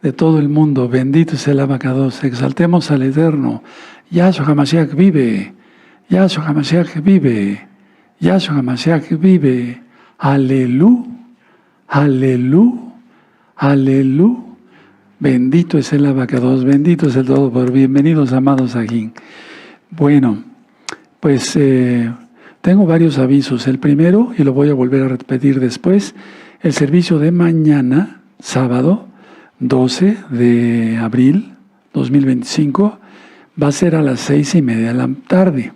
de todo el mundo. Bendito es el Abacados. Exaltemos al Eterno. Yahshua HaMashiach vive. Yahshua HaMashiach vive. Yahshua HaMashiach vive. Aleluya. Aleluya. Aleluya. Bendito es el Abacados. Bendito es el Todo por. Bienvenidos, amados aquí. Bueno, pues tengo varios avisos. El primero, y lo voy a volver a repetir después, el servicio de mañana, sábado, 12 de abril 2025, va a ser a las 6:30 de la tarde.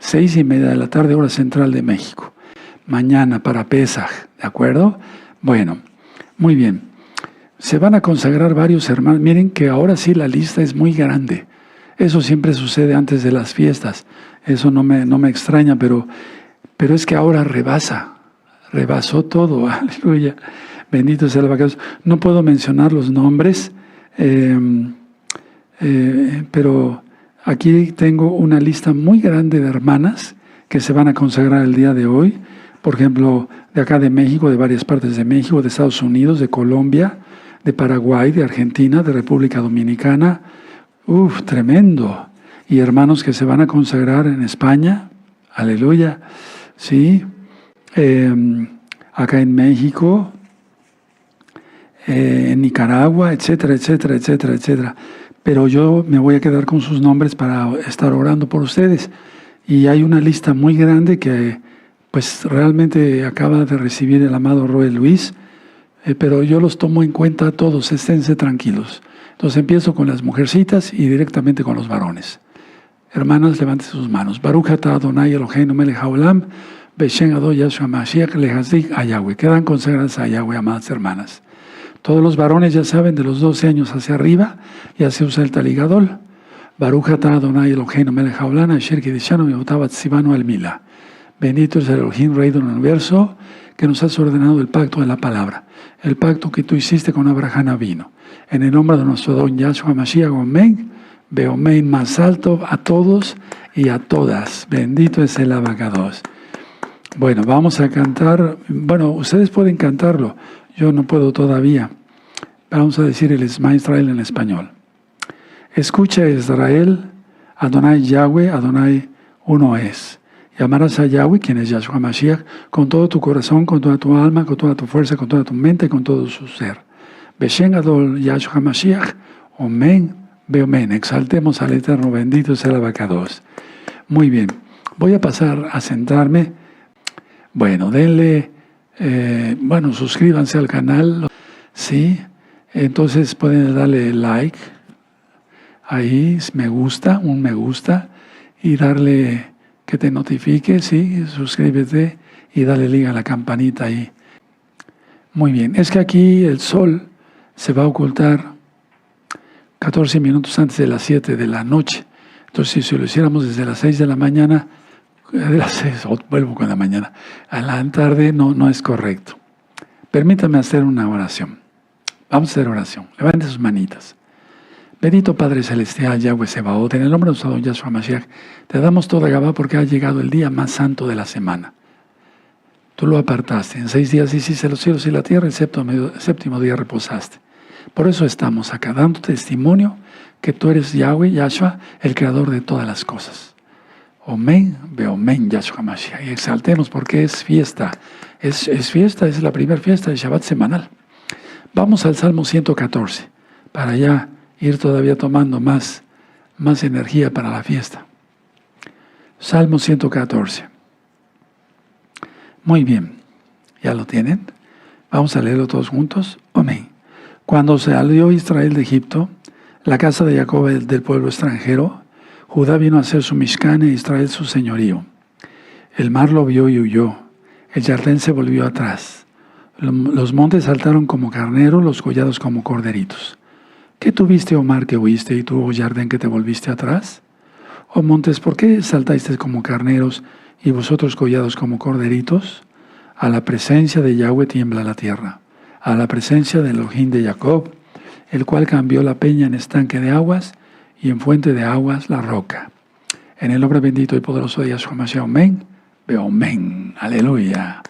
6:30 de la tarde, hora central de México. Mañana para Pesaj, ¿de acuerdo? Bueno, muy bien. Se van a consagrar varios hermanos. Miren que ahora sí la lista es muy grande. Eso siempre sucede antes de las fiestas. Eso no me extraña, pero es que ahora rebasó todo. Aleluya. Bendito sea el Abacados. No puedo mencionar los nombres, pero aquí tengo una lista muy grande de hermanas que se van a consagrar el día de hoy. Por ejemplo, de acá de México, de varias partes de México, de Estados Unidos, de Colombia, de Paraguay, de Argentina, de República Dominicana. Tremendo. Y hermanos que se van a consagrar en España. Aleluya. Sí. Acá en México, en Nicaragua, etcétera, etcétera, etcétera, etcétera. Pero yo me voy a quedar con sus nombres para estar orando por ustedes. Y hay una lista muy grande que pues realmente acaba de recibir el amado Roel Luis, pero yo los tomo en cuenta a todos, esténse tranquilos. Entonces empiezo con las mujercitas y directamente con los varones. Hermanas, levanten sus manos. Baruch atah Adonai Eloheinu melech haolam, Beshem Ado Yahshua Mashiach lehazik a Yahweh. Quedan consagradas a Yahweh, amadas hermanas. Todos los varones ya saben, de los 12 años hacia arriba, ya se usa el taligadol. Baruch atah Adonai Eloheinu melech haolam, asher kideshanu me'otav atzivanu al mila. Bendito es el Elohim, Rey del Universo, que nos has ordenado el pacto de la palabra, el pacto que tú hiciste con Abraham Avino. En el nombre de nuestro don Yahshua Mashiach, amén. Beomein más alto a todos y a todas. Bendito es el Abacados. Bueno, vamos a cantar. Bueno, ustedes pueden cantarlo. Yo no puedo todavía. Vamos a decir el Shema Israel en español. Escucha, Israel, Adonai Yahweh, Adonai uno es. Y amarás a Yahweh, quien es Yahshua Mashiach, con todo tu corazón, con toda tu alma, con toda tu fuerza, con toda tu mente, con todo su ser. Beshem Adol Yahshua Mashiach, Omen, Beomen. Exaltemos al Eterno, bendito sea el Abacados. Muy bien, voy a pasar a sentarme. Bueno, denle, suscríbanse al canal, ¿sí? Entonces pueden darle like, ahí, me gusta, un me gusta, y darle que te notifique, ¿sí? Suscríbete y dale liga a la campanita ahí. Muy bien, es que aquí el sol se va a ocultar 14 minutos antes de las 7 de la noche. Entonces, si lo hiciéramos desde las 6 de la mañana, de las 6, vuelvo con la mañana, a la tarde no es correcto. Permítame hacer una oración. Vamos a hacer oración. Levanten sus manitas. Bendito Padre Celestial, Yahweh Sebaot, en el nombre de nuestro don Yahshua Mashiach, te damos toda Gabá porque ha llegado el día más santo de la semana. Tú lo apartaste. En 6 días hiciste los cielos y la tierra, el séptimo día reposaste. Por eso estamos acá, dando testimonio que tú eres Yahweh, Yahshua, el creador de todas las cosas. Omen, beomen, Yahshua Mashiach. Y exaltemos porque es fiesta. Es fiesta, es la primera fiesta de Shabbat semanal. Vamos al Salmo 114, para ya ir todavía tomando más energía para la fiesta. Salmo 114. Muy bien, ¿ya lo tienen? Vamos a leerlo todos juntos. Amén. Cuando salió Israel de Egipto, la casa de Jacob del pueblo extranjero, Judá vino a ser su Mishkan e Israel su señorío. El mar lo vio y huyó, el Jardín se volvió atrás. Los montes saltaron como carneros, los collados como corderitos. ¿Qué tuviste, oh mar, que huiste, y tú, oh Jardín, que te volviste atrás? Oh montes, ¿por qué saltaste como carneros y vosotros collados como corderitos? A la presencia de Yahweh tiembla la tierra, a la presencia del Elohim de Jacob, el cual cambió la peña en estanque de aguas y en fuente de aguas la roca. En el nombre bendito y poderoso de Yahshua Mashiach, amén, beomen, aleluya.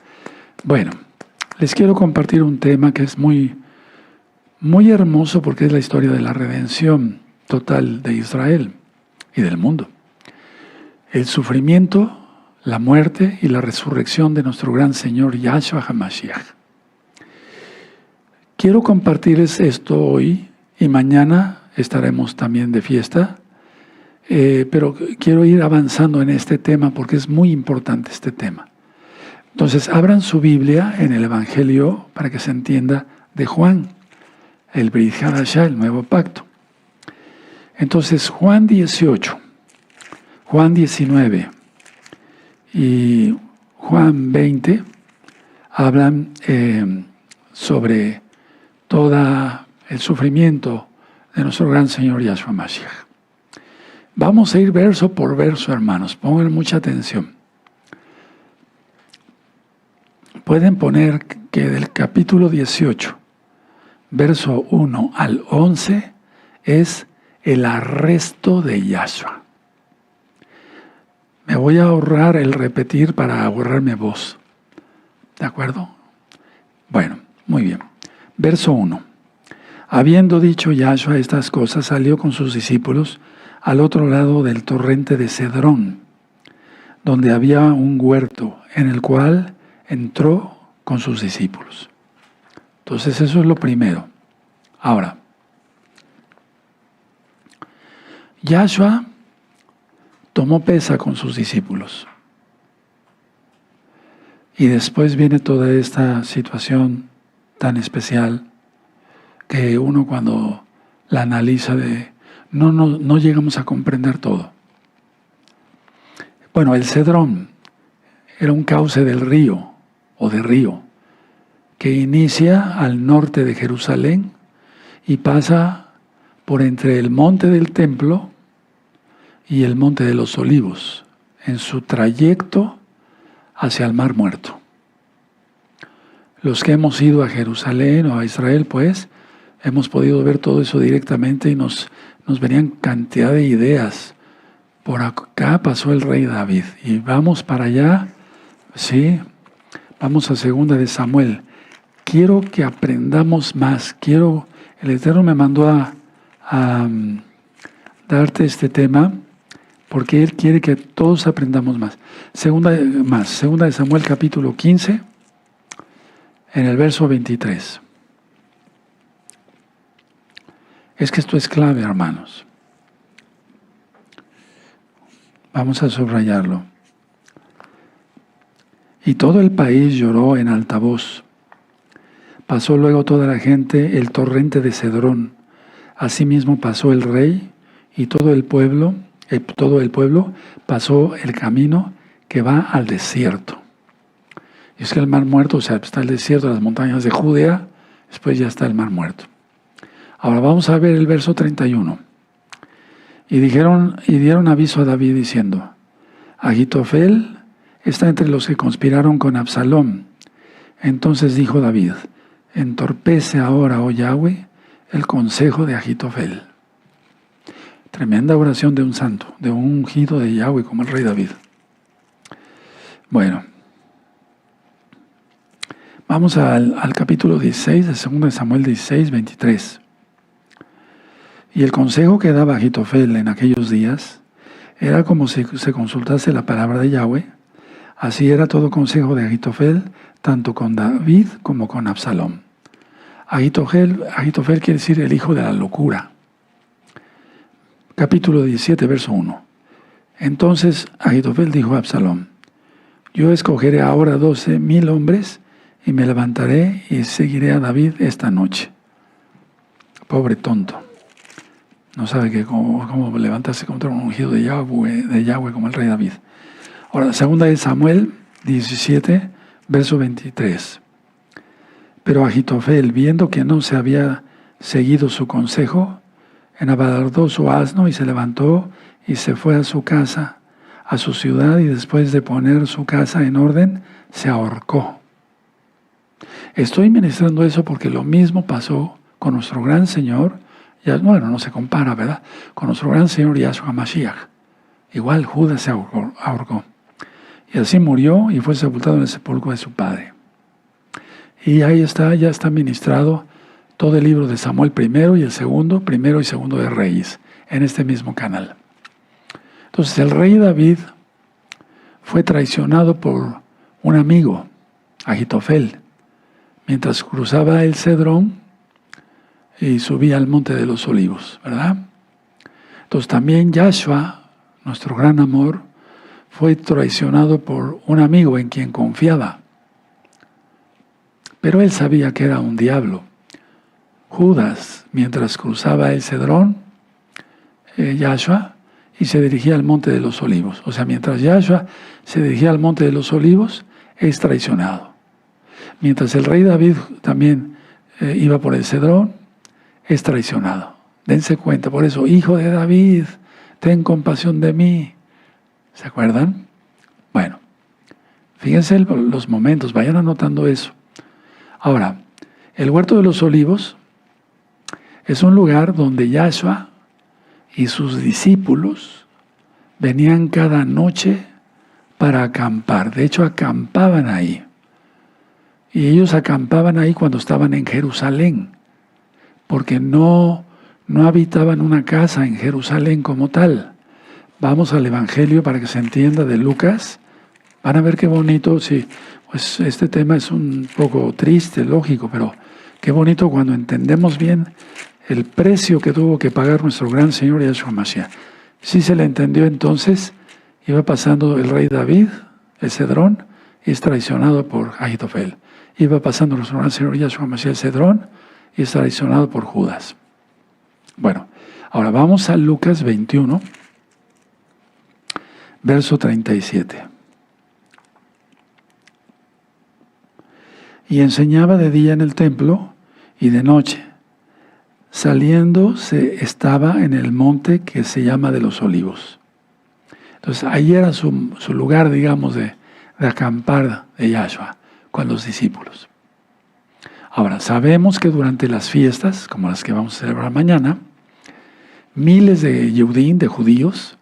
Bueno, les quiero compartir un tema que es muy Muy hermoso porque es la historia de la redención total de Israel y del mundo. El sufrimiento, la muerte y la resurrección de nuestro gran Señor Yahshua HaMashiach. Quiero compartirles esto hoy y mañana estaremos también de fiesta, pero quiero ir avanzando en este tema porque es muy importante este tema. Entonces, abran su Biblia en el Evangelio para que se entienda de Juan, el Brit Hadashah, el Nuevo Pacto. Entonces, Juan 18, Juan 19 y Juan 20 hablan sobre todo el sufrimiento de nuestro gran Señor Yahshua Mashiach. Vamos a ir verso por verso, hermanos. Pongan mucha atención. Pueden poner que del capítulo 18, verso 1 al 11, es el arresto de Yahshua. Me voy a ahorrar el repetir para ahorrarme voz. ¿De acuerdo? Bueno, muy bien. Verso 1. Habiendo dicho Yahshua estas cosas, salió con sus discípulos al otro lado del torrente de Cedrón, donde había un huerto, en el cual entró con sus discípulos. Entonces eso es lo primero. Ahora, Yahshua tomó pesa con sus discípulos. Y después viene toda esta situación tan especial que uno cuando la analiza no llegamos a comprender todo. Bueno, el Cedrón era un cauce del río o de río que inicia al norte de Jerusalén y pasa por entre el monte del templo y el monte de los olivos en su trayecto hacia el Mar Muerto. Los que hemos ido a Jerusalén o a Israel, pues, hemos podido ver todo eso directamente y nos venían cantidad de ideas. Por acá pasó el rey David y vamos para allá, sí, vamos a 2 de Samuel. Quiero que aprendamos más. El Eterno me mandó a darte este tema porque Él quiere que todos aprendamos más. Segunda de Samuel capítulo 15, en el verso 23. Es que esto es clave, hermanos. Vamos a subrayarlo. Y todo el país lloró en alta voz. Pasó luego toda la gente el torrente de Cedrón. Asimismo pasó el rey y todo el pueblo pasó el camino que va al desierto. Y es que el Mar Muerto, o sea, está el desierto, las montañas de Judea, después ya está el Mar Muerto. Ahora vamos a ver el verso 31. Y dieron aviso a David diciendo: Ahitofel está entre los que conspiraron con Absalom. Entonces dijo David: entorpece ahora, oh Yahweh, el consejo de Ahitofel. Tremenda oración de un santo, de un ungido de Yahweh como el rey David. Bueno, vamos al capítulo 16 de 2 de Samuel 16, 23. Y el consejo que daba Ahitofel en aquellos días era como si se consultase la palabra de Yahweh. Así era todo consejo de Ahitofel, tanto con David como con Absalom. Ahitofel quiere decir el hijo de la locura. Capítulo 17, verso 1. Entonces Ahitofel dijo a Absalom: yo escogeré ahora 12,000 hombres y me levantaré y seguiré a David esta noche. Pobre tonto. No sabe cómo levantarse contra un ungido de Yahweh como el rey David. Ahora, 2 de Samuel 17, verso 23. Pero Ahitofel, viendo que no se había seguido su consejo, enabardó su asno y se levantó y se fue a su casa, a su ciudad, y después de poner su casa en orden, se ahorcó. Estoy ministrando eso porque lo mismo pasó con nuestro gran Señor. Bueno, no se compara, ¿verdad? Con nuestro gran Señor Yahshua Mashiach. Igual Judas se ahorcó. Y así murió y fue sepultado en el sepulcro de su padre. Y ahí está, ya está ministrado todo el libro de Samuel primero y el segundo, primero y segundo de Reyes, en este mismo canal. Entonces el rey David fue traicionado por un amigo, Ahitofel, mientras cruzaba el Cedrón y subía al monte de los olivos, ¿verdad? Entonces también Yahshua, nuestro gran amor, fue traicionado por un amigo en quien confiaba. Pero él sabía que era un diablo. Judas, mientras cruzaba el Cedrón, Yahshua, y se dirigía al monte de los olivos. O sea, mientras Yahshua se dirigía al monte de los olivos, es traicionado. Mientras el rey David también iba por el Cedrón, es traicionado. Dense cuenta, por eso, hijo de David, ten compasión de mí. ¿Se acuerdan? Bueno, fíjense los momentos, vayan anotando eso. Ahora, el huerto de los olivos es un lugar donde Yahshua y sus discípulos venían cada noche para acampar. De hecho, acampaban ahí. Y ellos acampaban ahí cuando estaban en Jerusalén, porque no habitaban una casa en Jerusalén como tal. Vamos al Evangelio para que se entienda de Lucas. Van a ver qué bonito, sí, pues este tema es un poco triste, lógico, pero qué bonito cuando entendemos bien el precio que tuvo que pagar nuestro gran Señor Yahshua Mashiach. Si se le entendió entonces, iba pasando el rey David, el Cedrón, y es traicionado por Ahitofel. Iba pasando nuestro gran Señor Yahshua Mashiach el Cedrón, y es traicionado por Judas. Bueno, ahora vamos a Lucas 21, verso 37. Y enseñaba de día en el templo y de noche. Saliendo estaba en el monte que se llama de los Olivos. Entonces ahí era su lugar, digamos, de acampar de Yahshua con los discípulos. Ahora, sabemos que durante las fiestas, como las que vamos a celebrar mañana, miles de Yehudim, de judíos,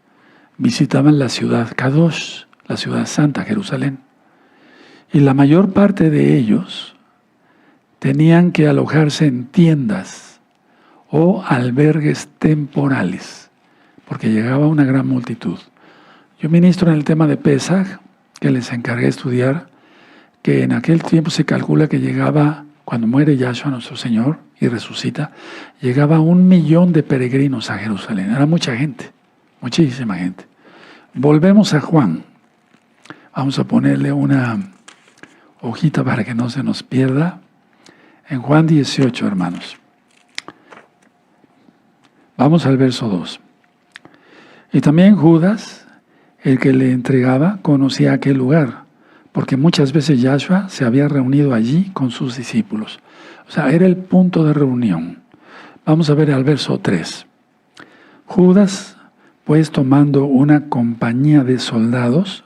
visitaban la ciudad Kadosh, la ciudad santa, Jerusalén. Y la mayor parte de ellos tenían que alojarse en tiendas o albergues temporales, porque llegaba una gran multitud. Yo ministro en el tema de Pesaj, que les encargué de estudiar, que en aquel tiempo se calcula que llegaba, cuando muere Yahshua nuestro Señor y resucita, llegaba 1 millón de peregrinos a Jerusalén. Era mucha gente, muchísima gente. Volvemos a Juan. Vamos a ponerle una hojita para que no se nos pierda. En Juan 18, hermanos. Vamos al verso 2. Y también Judas, el que le entregaba, conocía aquel lugar, porque muchas veces Yahshua se había reunido allí con sus discípulos. O sea, era el punto de reunión. Vamos a ver al verso 3. Judas, pues tomando una compañía de soldados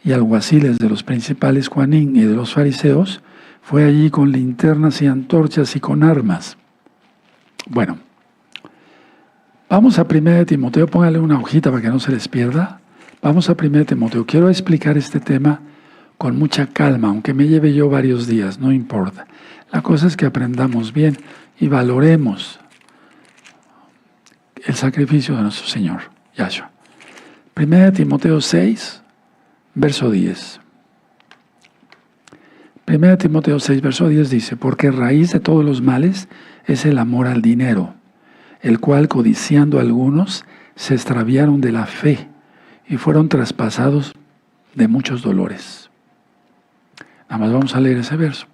y alguaciles de los principales Juanín y de los fariseos, fue allí con linternas y antorchas y con armas. Bueno, vamos a 1 Timoteo, póngale una hojita para que no se les pierda. Vamos a 1 Timoteo. Quiero explicar este tema con mucha calma, aunque me lleve yo varios días, no importa. La cosa es que aprendamos bien y valoremos el sacrificio de nuestro Señor, Yahshua. 1 Timoteo 6, verso 10. 1 Timoteo 6, verso 10 dice, porque raíz de todos los males es el amor al dinero, el cual codiciando algunos se extraviaron de la fe y fueron traspasados de muchos dolores. Nada más vamos a leer ese verso.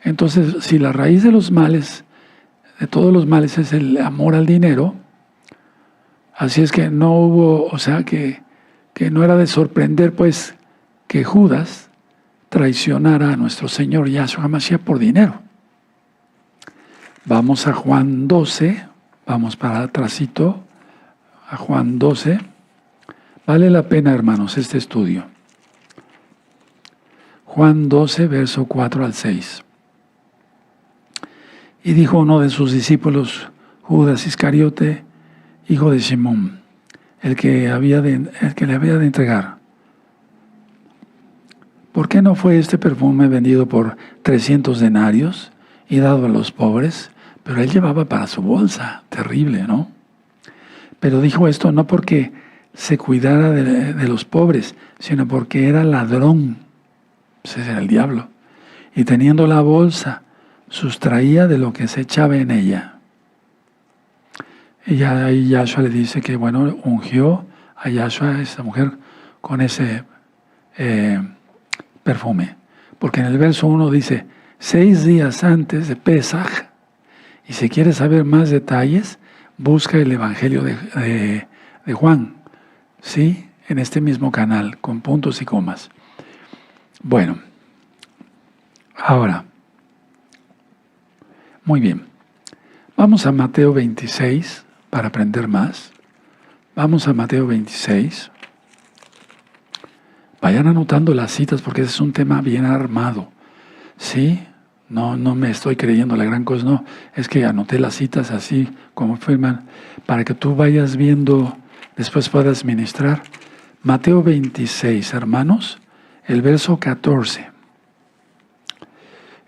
Entonces, si la raíz de los males, de todos los males, es el amor al dinero, así es que no hubo, o sea, que no era de sorprender, pues, que Judas traicionara a nuestro Señor Yahshua Mashiach por dinero. Vamos a Juan 12, vamos para atrásito, a Juan 12. Vale la pena, hermanos, este estudio. Juan 12, verso 4 al 6. Y dijo uno de sus discípulos, Judas Iscariote, hijo de Simón, el que le había de entregar. ¿Por qué no fue este perfume vendido por 300 denarios y dado a los pobres, pero él llevaba para su bolsa, terrible, ¿no? Pero dijo esto no porque se cuidara de los pobres, sino porque era ladrón, ese era el diablo, y teniendo la bolsa, sustraía de lo que se echaba en ella. Y ahí Yahshua le dice que, bueno, ungió a Yahshua, esa mujer, con ese perfume. Porque en el verso 1 dice, 6 días antes de Pesaj, y si quieres saber más detalles, busca el Evangelio de Juan, ¿sí? En este mismo canal, con puntos y comas. Bueno, ahora, muy bien. Vamos a Mateo 26 para aprender más. Vamos a Mateo 26. Vayan anotando las citas porque ese es un tema bien armado. ¿Sí? No me estoy creyendo la gran cosa, no. Es que anoté las citas así como firman para que tú vayas viendo, después puedas ministrar. Mateo 26, hermanos, el verso 14.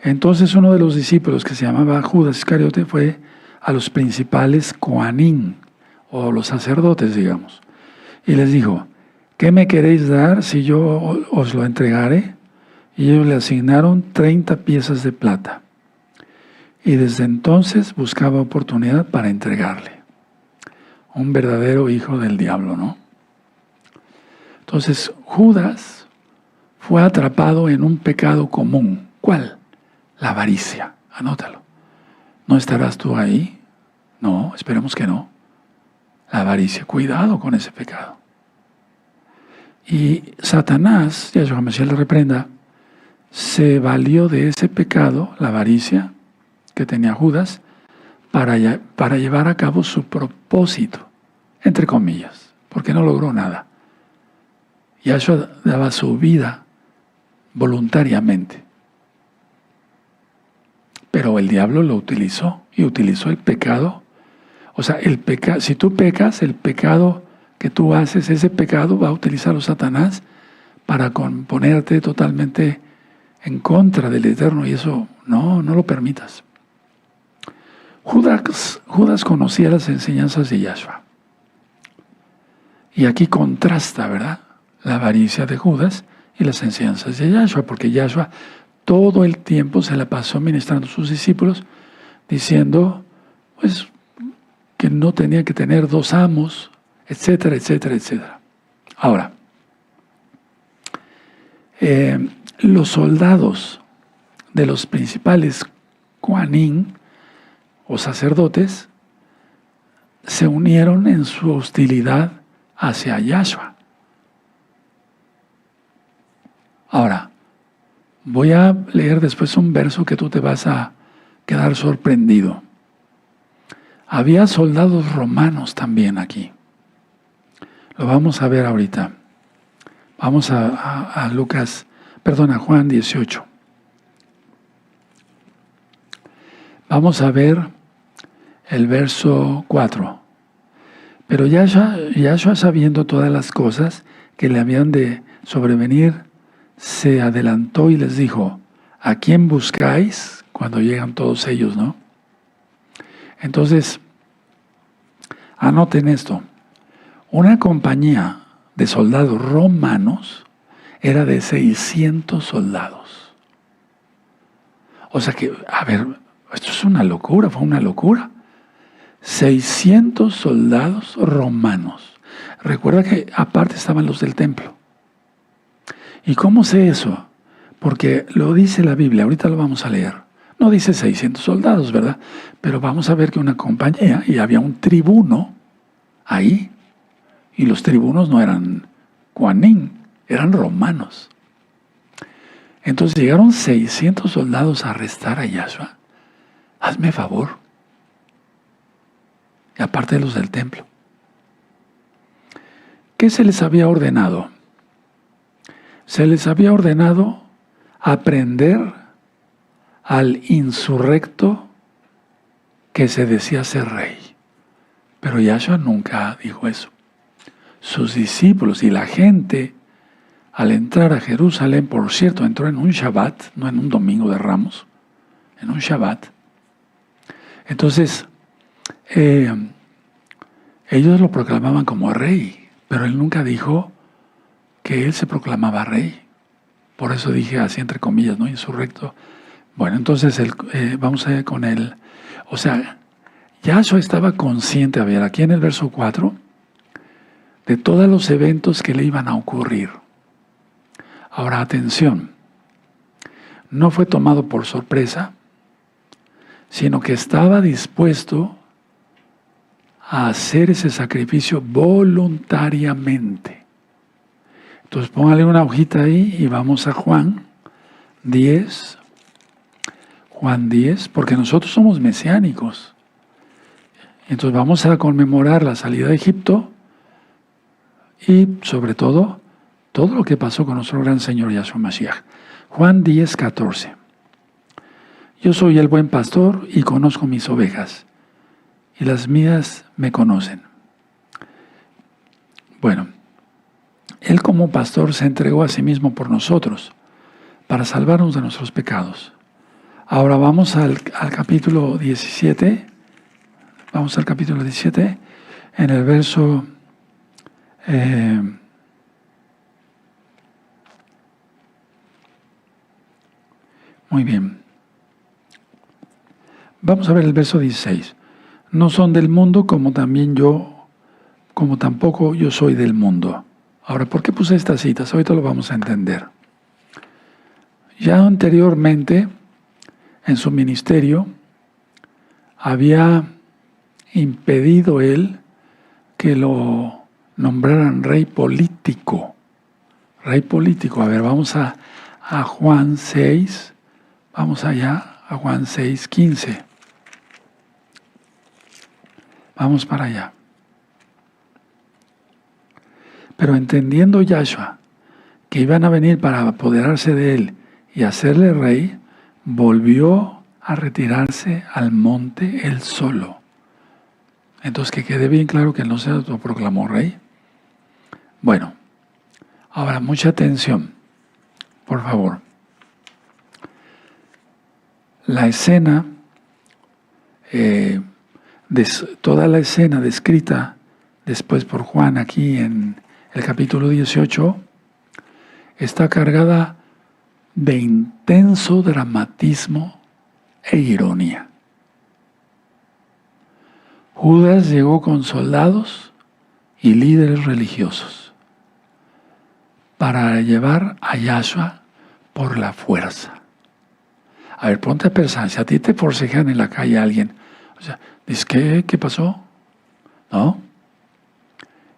Entonces uno de los discípulos que se llamaba Judas Iscariote fue a los principales Coanín, o los sacerdotes, digamos, y les dijo, ¿qué me queréis dar si yo os lo entregare? Y ellos le asignaron 30 piezas de plata. Y desde entonces buscaba oportunidad para entregarle. Un verdadero hijo del diablo, ¿no? Entonces Judas fue atrapado en un pecado común. ¿Cuál? La avaricia. Anótalo. ¿No estarás tú ahí? No, esperemos que no. La avaricia. Cuidado con ese pecado. Y Satanás, Yahshua Mashiach le reprenda, se valió de ese pecado, la avaricia que tenía Judas, para llevar a cabo su propósito, entre comillas, porque no logró nada. Yahshua daba su vida voluntariamente. Pero el diablo lo utilizó y utilizó el pecado. O sea, si tú pecas, el pecado que tú haces, ese pecado va a utilizarlo Satanás para ponerte totalmente en contra del Eterno, y eso no lo permitas. Judas conocía las enseñanzas de Yahshua. Y aquí contrasta, ¿verdad?, la avaricia de Judas y las enseñanzas de Yahshua, porque Yahshua todo el tiempo se la pasó ministrando a sus discípulos, diciendo, pues, que no tenía que tener 2 amos, etcétera, etcétera, etcétera. Ahora, los soldados de los principales Coanín o sacerdotes se unieron en su hostilidad hacia Yahshua. Ahora, voy a leer después un verso que tú te vas a quedar sorprendido. Había soldados romanos también aquí. Lo vamos a ver ahorita. Vamos a Juan 18. Vamos a ver el verso 4. Pero Yahshua, sabiendo todas las cosas que le habían de sobrevenir, se adelantó y les dijo, ¿a quién buscáis? Cuando llegan todos ellos, ¿no? Entonces, anoten esto. Una compañía de soldados romanos era de 600 soldados. O sea que, a ver, esto es una locura, fue una locura. 600 soldados romanos. Recuerda que aparte estaban los del templo. ¿Y cómo sé eso? Porque lo dice la Biblia, ahorita lo vamos a leer. No dice 600 soldados, ¿verdad? Pero vamos a ver que una compañía, y había un tribuno ahí, y los tribunos no eran Coanín, eran romanos. Entonces llegaron 600 soldados a arrestar a Yahshua. Hazme favor. Y aparte de los del templo. ¿Qué se les había ordenado? Se les había ordenado aprender al insurrecto que se decía ser rey. Pero Yahshua nunca dijo eso. Sus discípulos y la gente, al entrar a Jerusalén, por cierto, entró en un Shabbat, no en un domingo de Ramos, en un Shabbat, Entonces, ellos lo proclamaban como rey, pero él nunca dijo que él se proclamaba rey. Por eso dije así entre comillas, ¿no? Insurrecto. Bueno, entonces vamos a ir con él. O sea, Yahshua estaba consciente, a ver, aquí en el verso 4, de todos los eventos que le iban a ocurrir. Ahora, atención, no fue tomado por sorpresa, sino que estaba dispuesto a hacer ese sacrificio voluntariamente. Entonces póngale una hojita ahí y vamos a Juan 10, porque nosotros somos mesiánicos. Entonces vamos a conmemorar la salida de Egipto y sobre todo lo que pasó con nuestro gran Señor Yahshua Mashiach. Juan 10, 14. Yo soy el buen pastor y conozco mis ovejas, y las mías me conocen. Bueno, Él como pastor se entregó a sí mismo por nosotros, para salvarnos de nuestros pecados. Ahora vamos al capítulo 17. Vamos al capítulo 17, en el verso... muy bien. Vamos a ver el verso 16. No son del mundo como tampoco yo soy del mundo. Ahora, ¿por qué puse estas citas? Ahorita lo vamos a entender. Ya anteriormente, en su ministerio, había impedido él que lo nombraran rey político. Rey político. A ver, vamos a Juan 6. Vamos allá, a Juan 6, 15. Vamos para allá. Pero entendiendo Yahshua que iban a venir para apoderarse de él y hacerle rey, volvió a retirarse al monte él solo. Entonces, que quede bien claro que él no se autoproclamó rey. Bueno, ahora mucha atención, por favor. La escena, toda la escena descrita después por Juan aquí en el capítulo 18, está cargada de intenso dramatismo e ironía. Judas llegó con soldados y líderes religiosos para llevar a Yahshua por la fuerza. A ver, ponte a pensar, si a ti te forcejean en la calle alguien, o sea, dices, ¿qué pasó? ¿No?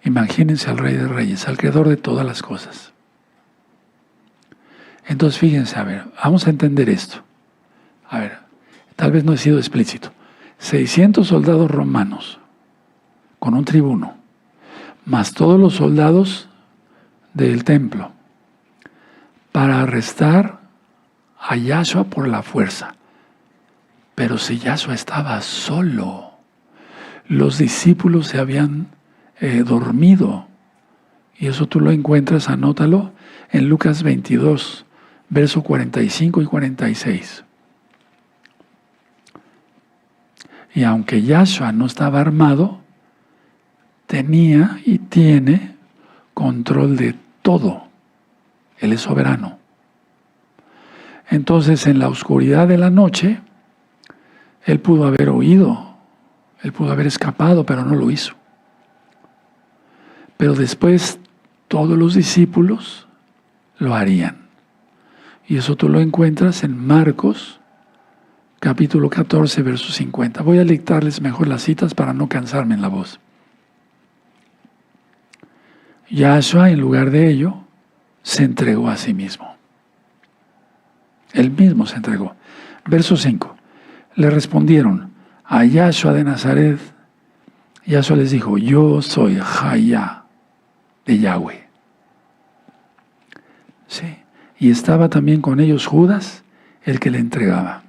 Imagínense al Rey de Reyes, al Creador de todas las cosas. Entonces, fíjense, a ver, vamos a entender esto. A ver, tal vez no he sido explícito. 600 soldados romanos con un tribuno, más todos los soldados del templo, para arrestar a Yahshua por la fuerza. Pero si Yahshua estaba solo, los discípulos se habían dormido. Y eso tú lo encuentras, anótalo, en Lucas 22, verso 45 y 46. Y aunque Yahshua no estaba armado, tenía y tiene control de todo. Él es soberano. Entonces, en la oscuridad de la noche, él pudo haber huido, él pudo haber escapado, pero no lo hizo. Pero después, todos los discípulos lo harían. Y eso tú lo encuentras en Marcos, capítulo 14, verso 50. Voy a dictarles mejor las citas para no cansarme en la voz. Yahshua, en lugar de ello, se entregó a sí mismo. Él mismo se entregó. Verso 5. Le respondieron a Yahshua de Nazaret. Yahshua les dijo, yo soy Jaya de Yahweh. Sí. Y estaba también con ellos Judas, el que le entregaba.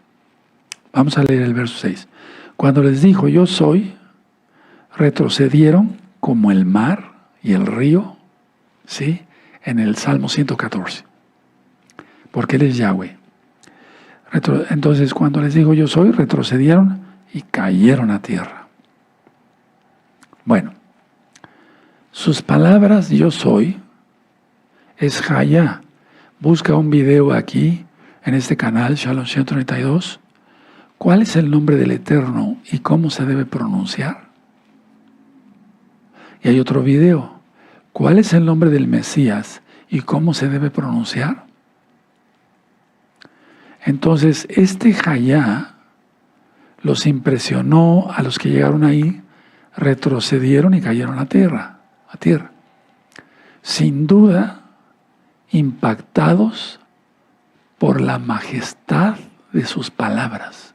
Vamos a leer el verso 6. Cuando les dijo, yo soy, retrocedieron como el mar y el río, ¿sí? En el Salmo 114. Porque Él es Yahweh. Entonces, cuando les dijo yo soy, retrocedieron y cayeron a tierra. Bueno, sus palabras yo soy es Hayá. Busca un video aquí en este canal, Shalom 132. ¿Cuál es el nombre del Eterno y cómo se debe pronunciar? Y hay otro video. ¿Cuál es el nombre del Mesías y cómo se debe pronunciar? Entonces, este Hayá los impresionó a los que llegaron ahí, retrocedieron y cayeron a tierra. Sin duda, impactados por la majestad de sus palabras.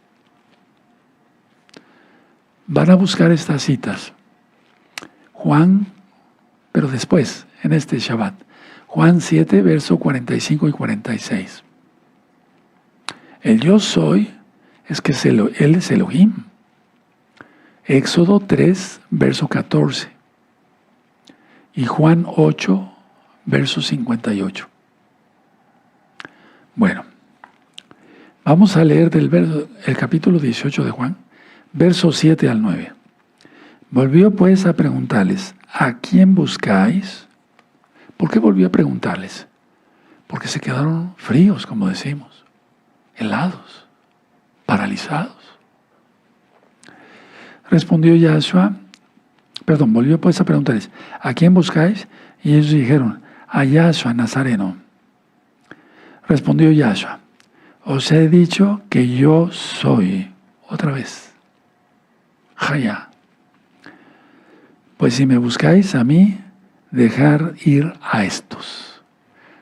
Van a buscar estas citas. Juan, pero después, en este Shabbat, Juan 7, verso 45 y 46. El yo soy es que Él es Elohim. Éxodo 3, verso 14. Y Juan 8, verso 58. Bueno, vamos a leer el capítulo 18 de Juan, versos 7 al 9. Volvió pues a preguntarles, ¿a quién buscáis? ¿Por qué volvió a preguntarles? Porque se quedaron fríos, como decimos, helados, paralizados. Volvió pues a preguntarles, ¿a quién buscáis? Y ellos dijeron, a Yahshua Nazareno. Respondió Yahshua, os he dicho que yo soy, otra vez, Hayá. Pues si me buscáis a mí, dejar ir a estos.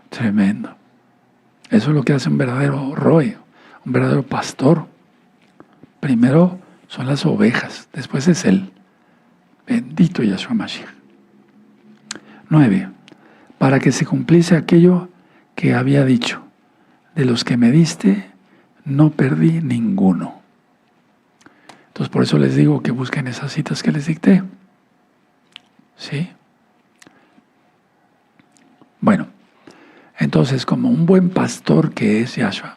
Tremendo. Eso es lo que hace un verdadero roe, un verdadero pastor. Primero son las ovejas, después es él. Bendito Yahshua Mashiach. 9. Para que se cumpliese aquello que había dicho. De los que me diste, no perdí ninguno. Entonces, por eso les digo que busquen esas citas que les dicté. ¿Sí? Bueno, entonces, como un buen pastor que es Yahshua,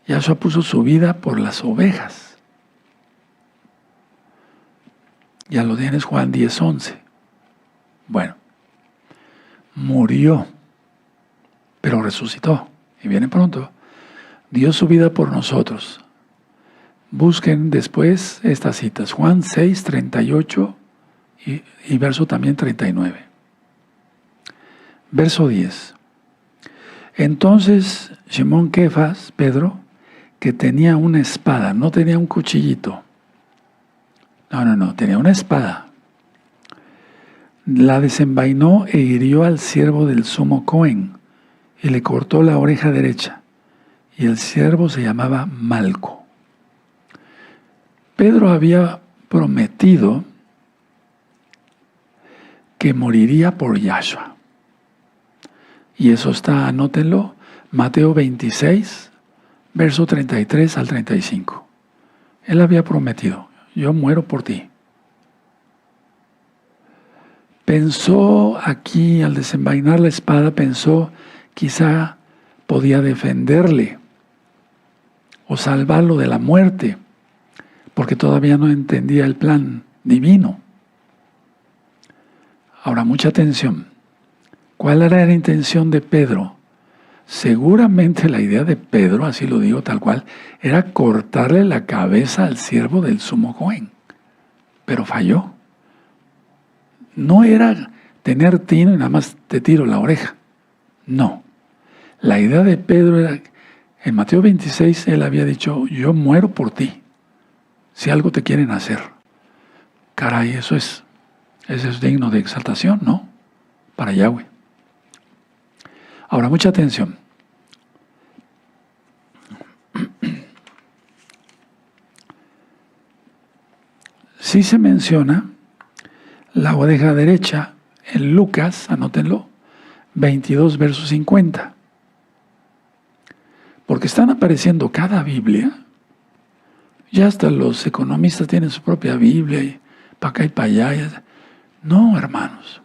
Yahshua puso su vida por las ovejas. Ya lo tienes, Juan 10:11. Bueno, murió, pero resucitó y viene pronto. Dio su vida por nosotros. Busquen después estas citas. Juan 6, 38 y verso también 39. Verso 10. Entonces Simón Kefas, Pedro, que tenía una espada, no tenía un cuchillito. No, tenía una espada. La desenvainó e hirió al siervo del sumo Cohen y le cortó la oreja derecha. Y el siervo se llamaba Malco. Pedro había prometido que moriría por Yahshua. Y eso está, anótenlo, Mateo 26, verso 33 al 35. Él había prometido, yo muero por ti. Pensó aquí, al desenvainar la espada, pensó quizá podía defenderle o salvarlo de la muerte, porque todavía no entendía el plan divino. Ahora, mucha atención. ¿Cuál era la intención de Pedro? Seguramente la idea de Pedro, así lo digo tal cual, era cortarle la cabeza al siervo del sumo Cohen. Pero falló. No era tener tino y nada más te tiro la oreja. No. La idea de Pedro era, en Mateo 26, él había dicho, yo muero por ti, si algo te quieren hacer. Caray, eso es digno de exaltación, ¿no? Para Yahweh. Ahora, mucha atención. Sí se menciona la oreja derecha en Lucas, anótenlo, 22, verso 50. Porque están apareciendo cada Biblia, ya hasta los economistas tienen su propia Biblia, y para acá y para allá. No, hermanos.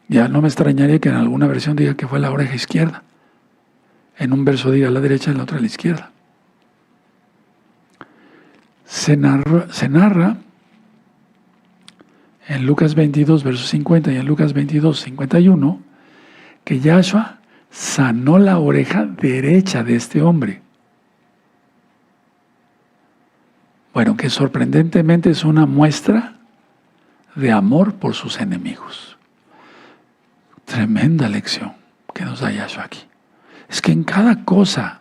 Ya no me extrañaría que en alguna versión diga que fue la oreja izquierda. En un verso diga la derecha, en la otra la izquierda. Se narra en Lucas 22, versos 50 y en Lucas 22, 51, que Yahshua sanó la oreja derecha de este hombre. Bueno, que sorprendentemente es una muestra de amor por sus enemigos. Tremenda lección que nos da Yahshua aquí. Es que en cada cosa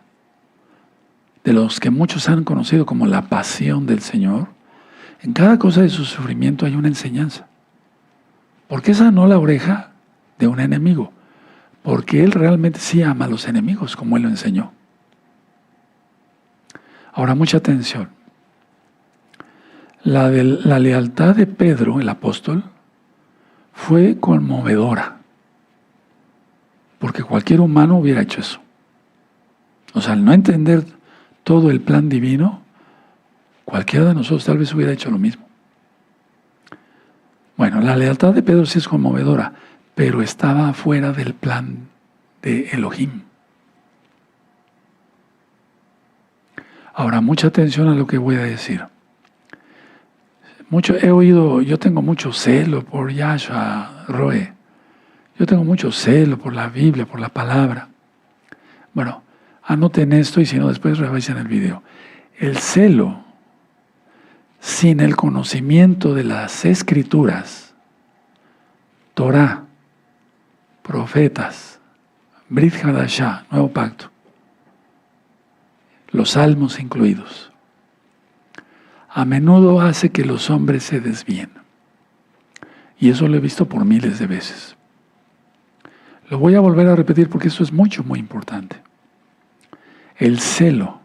de los que muchos han conocido como la pasión del Señor, en cada cosa de su sufrimiento hay una enseñanza. ¿Por qué sanó la oreja de un enemigo? Porque Él realmente sí ama a los enemigos, como Él lo enseñó. Ahora, mucha atención. La lealtad de Pedro, el apóstol, fue conmovedora. Porque cualquier humano hubiera hecho eso. O sea, al no entender todo el plan divino, cualquiera de nosotros tal vez hubiera hecho lo mismo. Bueno, la lealtad de Pedro sí es conmovedora, pero estaba fuera del plan de Elohim. Ahora, mucha atención a lo que voy a decir. Yo tengo mucho celo por Yahshua Roe. Yo tengo mucho celo por la Biblia, por la palabra. Bueno, anoten esto y si no, después revisen el video. El celo sin el conocimiento de las Escrituras, Torah, profetas, Brit Hadashah, Nuevo Pacto, los salmos incluidos, a menudo hace que los hombres se desvíen. Y eso lo he visto por miles de veces. Lo voy a volver a repetir porque esto es muy importante. El celo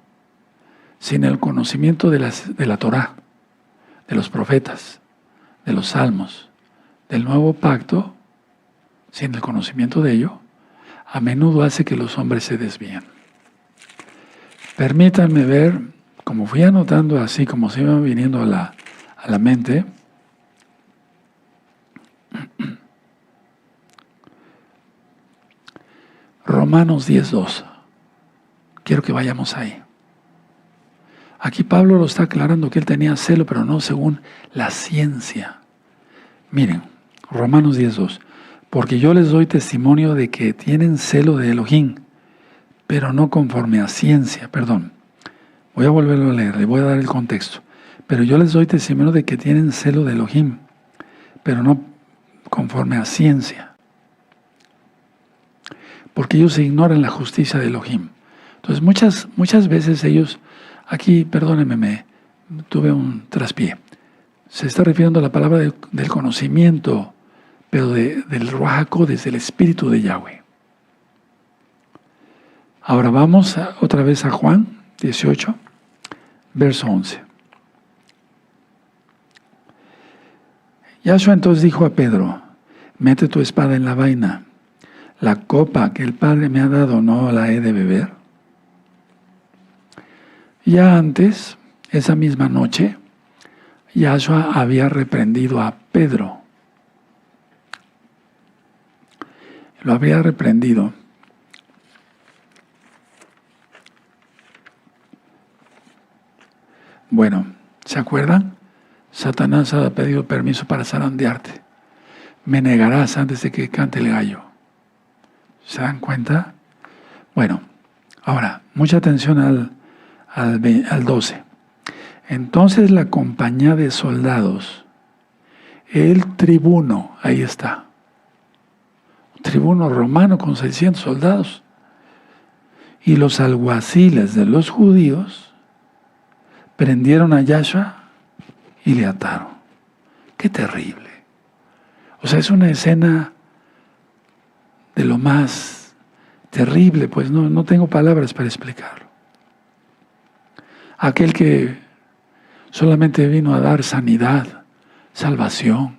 sin el conocimiento de la Torah, de los profetas, de los salmos, del nuevo pacto, sin el conocimiento de ello, a menudo hace que los hombres se desvíen. Permítanme ver, como fui anotando así, como se iba viniendo a la mente, Romanos 10:2. Quiero que vayamos ahí. Aquí Pablo lo está aclarando que él tenía celo, pero no según la ciencia. Miren, Romanos 10:2. Porque yo les doy testimonio de que tienen celo de Elohim, pero no conforme a ciencia. Perdón, voy a volverlo a leer, le voy a dar el contexto. Pero yo les doy testimonio de que tienen celo de Elohim, pero no conforme a ciencia. Porque ellos ignoran la justicia de Elohim. Entonces muchas veces ellos, aquí, perdónenme, tuve un traspié. Se está refiriendo a la palabra del conocimiento, pero del Ruach HaKodesh, del Espíritu de Yahweh. Ahora vamos otra vez a Juan 18, verso 11. Yahshua entonces dijo a Pedro, mete tu espada en la vaina. La copa que el Padre me ha dado, ¿no la he de beber? Ya antes, esa misma noche, Yahshua había reprendido a Pedro. Lo habría reprendido. Bueno, ¿se acuerdan? Satanás ha pedido permiso para zarandearte. Me negarás antes de que cante el gallo. ¿Se dan cuenta? Bueno, ahora, mucha atención al 12. Entonces la compañía de soldados, el tribuno, ahí está, un tribuno romano con 600 soldados, y los alguaciles de los judíos prendieron a Yahshua y le ataron. ¡Qué terrible! O sea, es una escena de lo más terrible, pues no tengo palabras para explicarlo. Aquel que solamente vino a dar sanidad, salvación,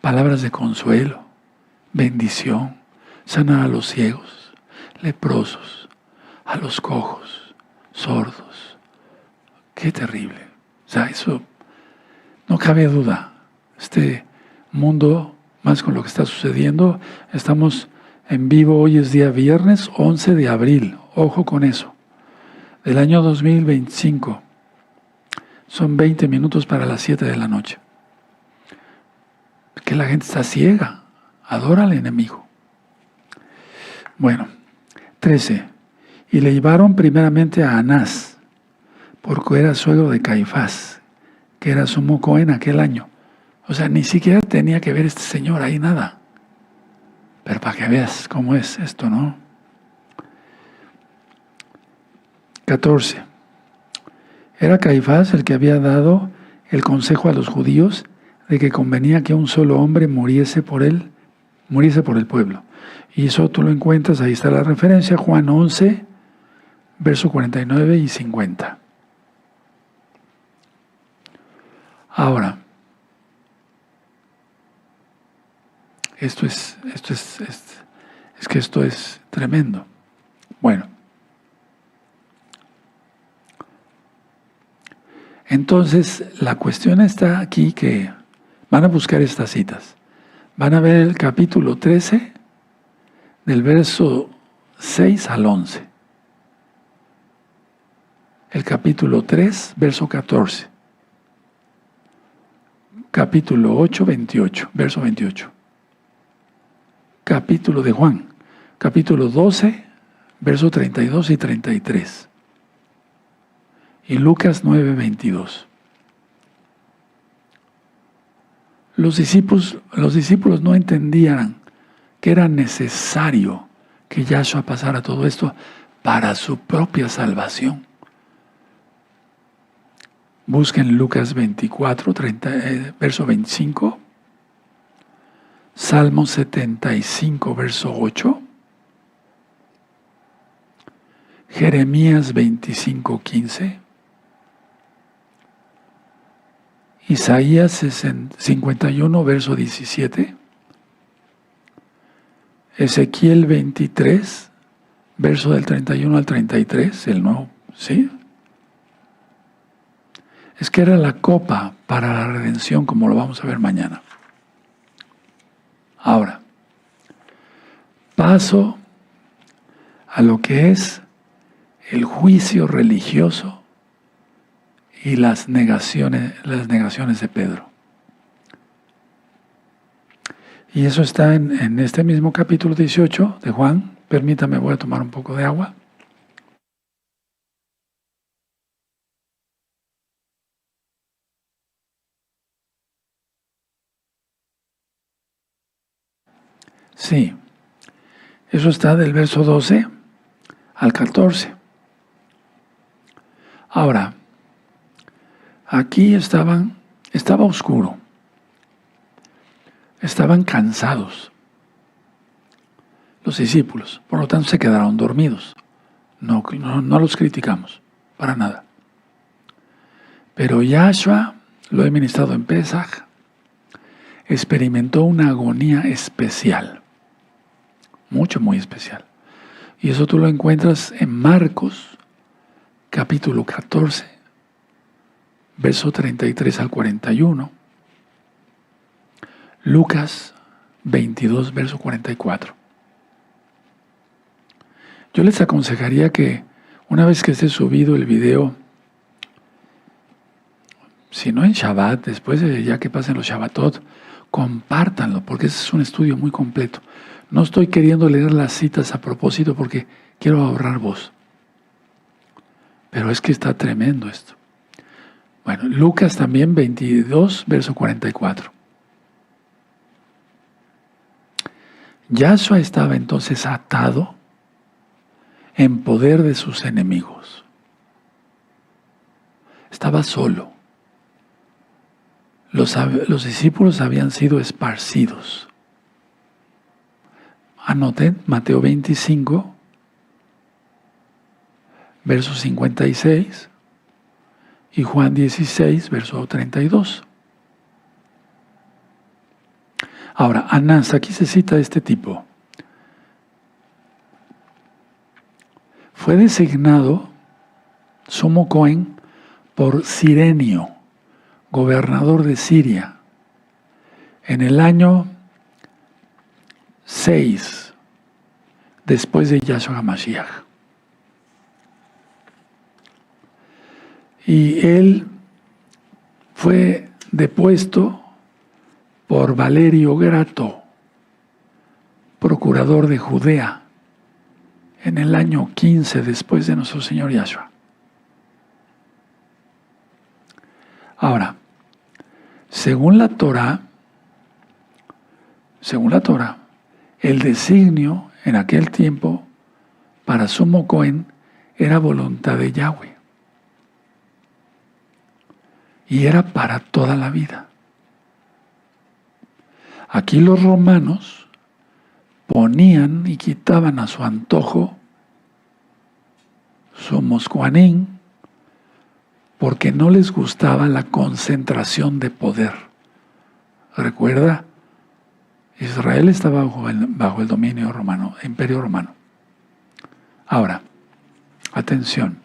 palabras de consuelo, bendición, sanar a los ciegos, leprosos, a los cojos, sordos. ¡Qué terrible! O sea, eso no cabe duda. Este mundo, más con lo que está sucediendo, estamos en vivo, hoy es día viernes 11 de abril, ojo con eso, del año 2025. Son 20 minutos para las 7 de la noche. Que la gente está ciega. Adora al enemigo. Bueno, 13. Y le llevaron primeramente a Anás, porque era suegro de Caifás, que era sumo cohen aquel año. O sea, ni siquiera tenía que ver este señor ahí nada. Pero para que veas cómo es esto, ¿no? 14. Era Caifás el que había dado el consejo a los judíos de que convenía que un solo hombre muriese por el pueblo. Y eso tú lo encuentras, ahí está la referencia, Juan 11, verso 49 y 50. Ahora, esto es tremendo. Bueno, entonces la cuestión está aquí que van a buscar estas citas. Van a ver el capítulo 13, del verso 6 al 11. El capítulo 3, verso 14. Capítulo 8, 28, verso 28. Capítulo de Juan, capítulo 12, verso 32 y 33. Y Lucas 9, 22. Los discípulos no entendían que era necesario que Yahshua pasara todo esto para su propia salvación. Busquen Lucas 24, verso 25, Salmo 75, verso 8, Jeremías 25, 15, Isaías 51, verso 17, Ezequiel 23, verso del 31 al 33, el nuevo, ¿sí? Es que era la copa para la redención, como lo vamos a ver mañana. Ahora, paso a lo que es el juicio religioso y las negaciones de Pedro. Y eso está en este mismo capítulo 18 de Juan. Permítame, voy a tomar un poco de agua. Sí, eso está del verso 12 al 14. Ahora, aquí estaba oscuro. Estaban cansados los discípulos, por lo tanto se quedaron dormidos. No los criticamos, para nada. Pero Yahshua, lo he ministrado en Pesaj, experimentó una agonía especial, muy especial. Y eso tú lo encuentras en Marcos, capítulo 14, verso 33 al 41, Lucas 22, verso 44. Yo les aconsejaría que una vez que esté subido el video, si no en Shabbat, después de ya que pasen los Shabbatot, compártanlo, porque ese es un estudio muy completo. No estoy queriendo leer las citas a propósito porque quiero ahorrar voz. Pero es que está tremendo esto. Bueno, Lucas también 22, verso 44. Yahshua estaba entonces atado en poder de sus enemigos. Estaba solo. Los discípulos habían sido esparcidos. Anoten Mateo 25, verso 56 y Juan 16, verso 32. Ahora, Anás, aquí se cita este tipo. Fue designado sumo cohen por Cirenio, gobernador de Siria, en el año 6 después de Yahshua HaMashiach. Y él fue depuesto por Valerio Grato, procurador de Judea, en el año 15 después de nuestro Señor Yahshua. Ahora, según la Torah, el designio en aquel tiempo para Sumo Cohen era voluntad de Yahweh. Y era para toda la vida. Aquí los romanos ponían y quitaban a su antojo Sumos Kohanim porque no les gustaba la concentración de poder. Recuerda, Israel estaba bajo el dominio romano, imperio romano. Ahora, atención,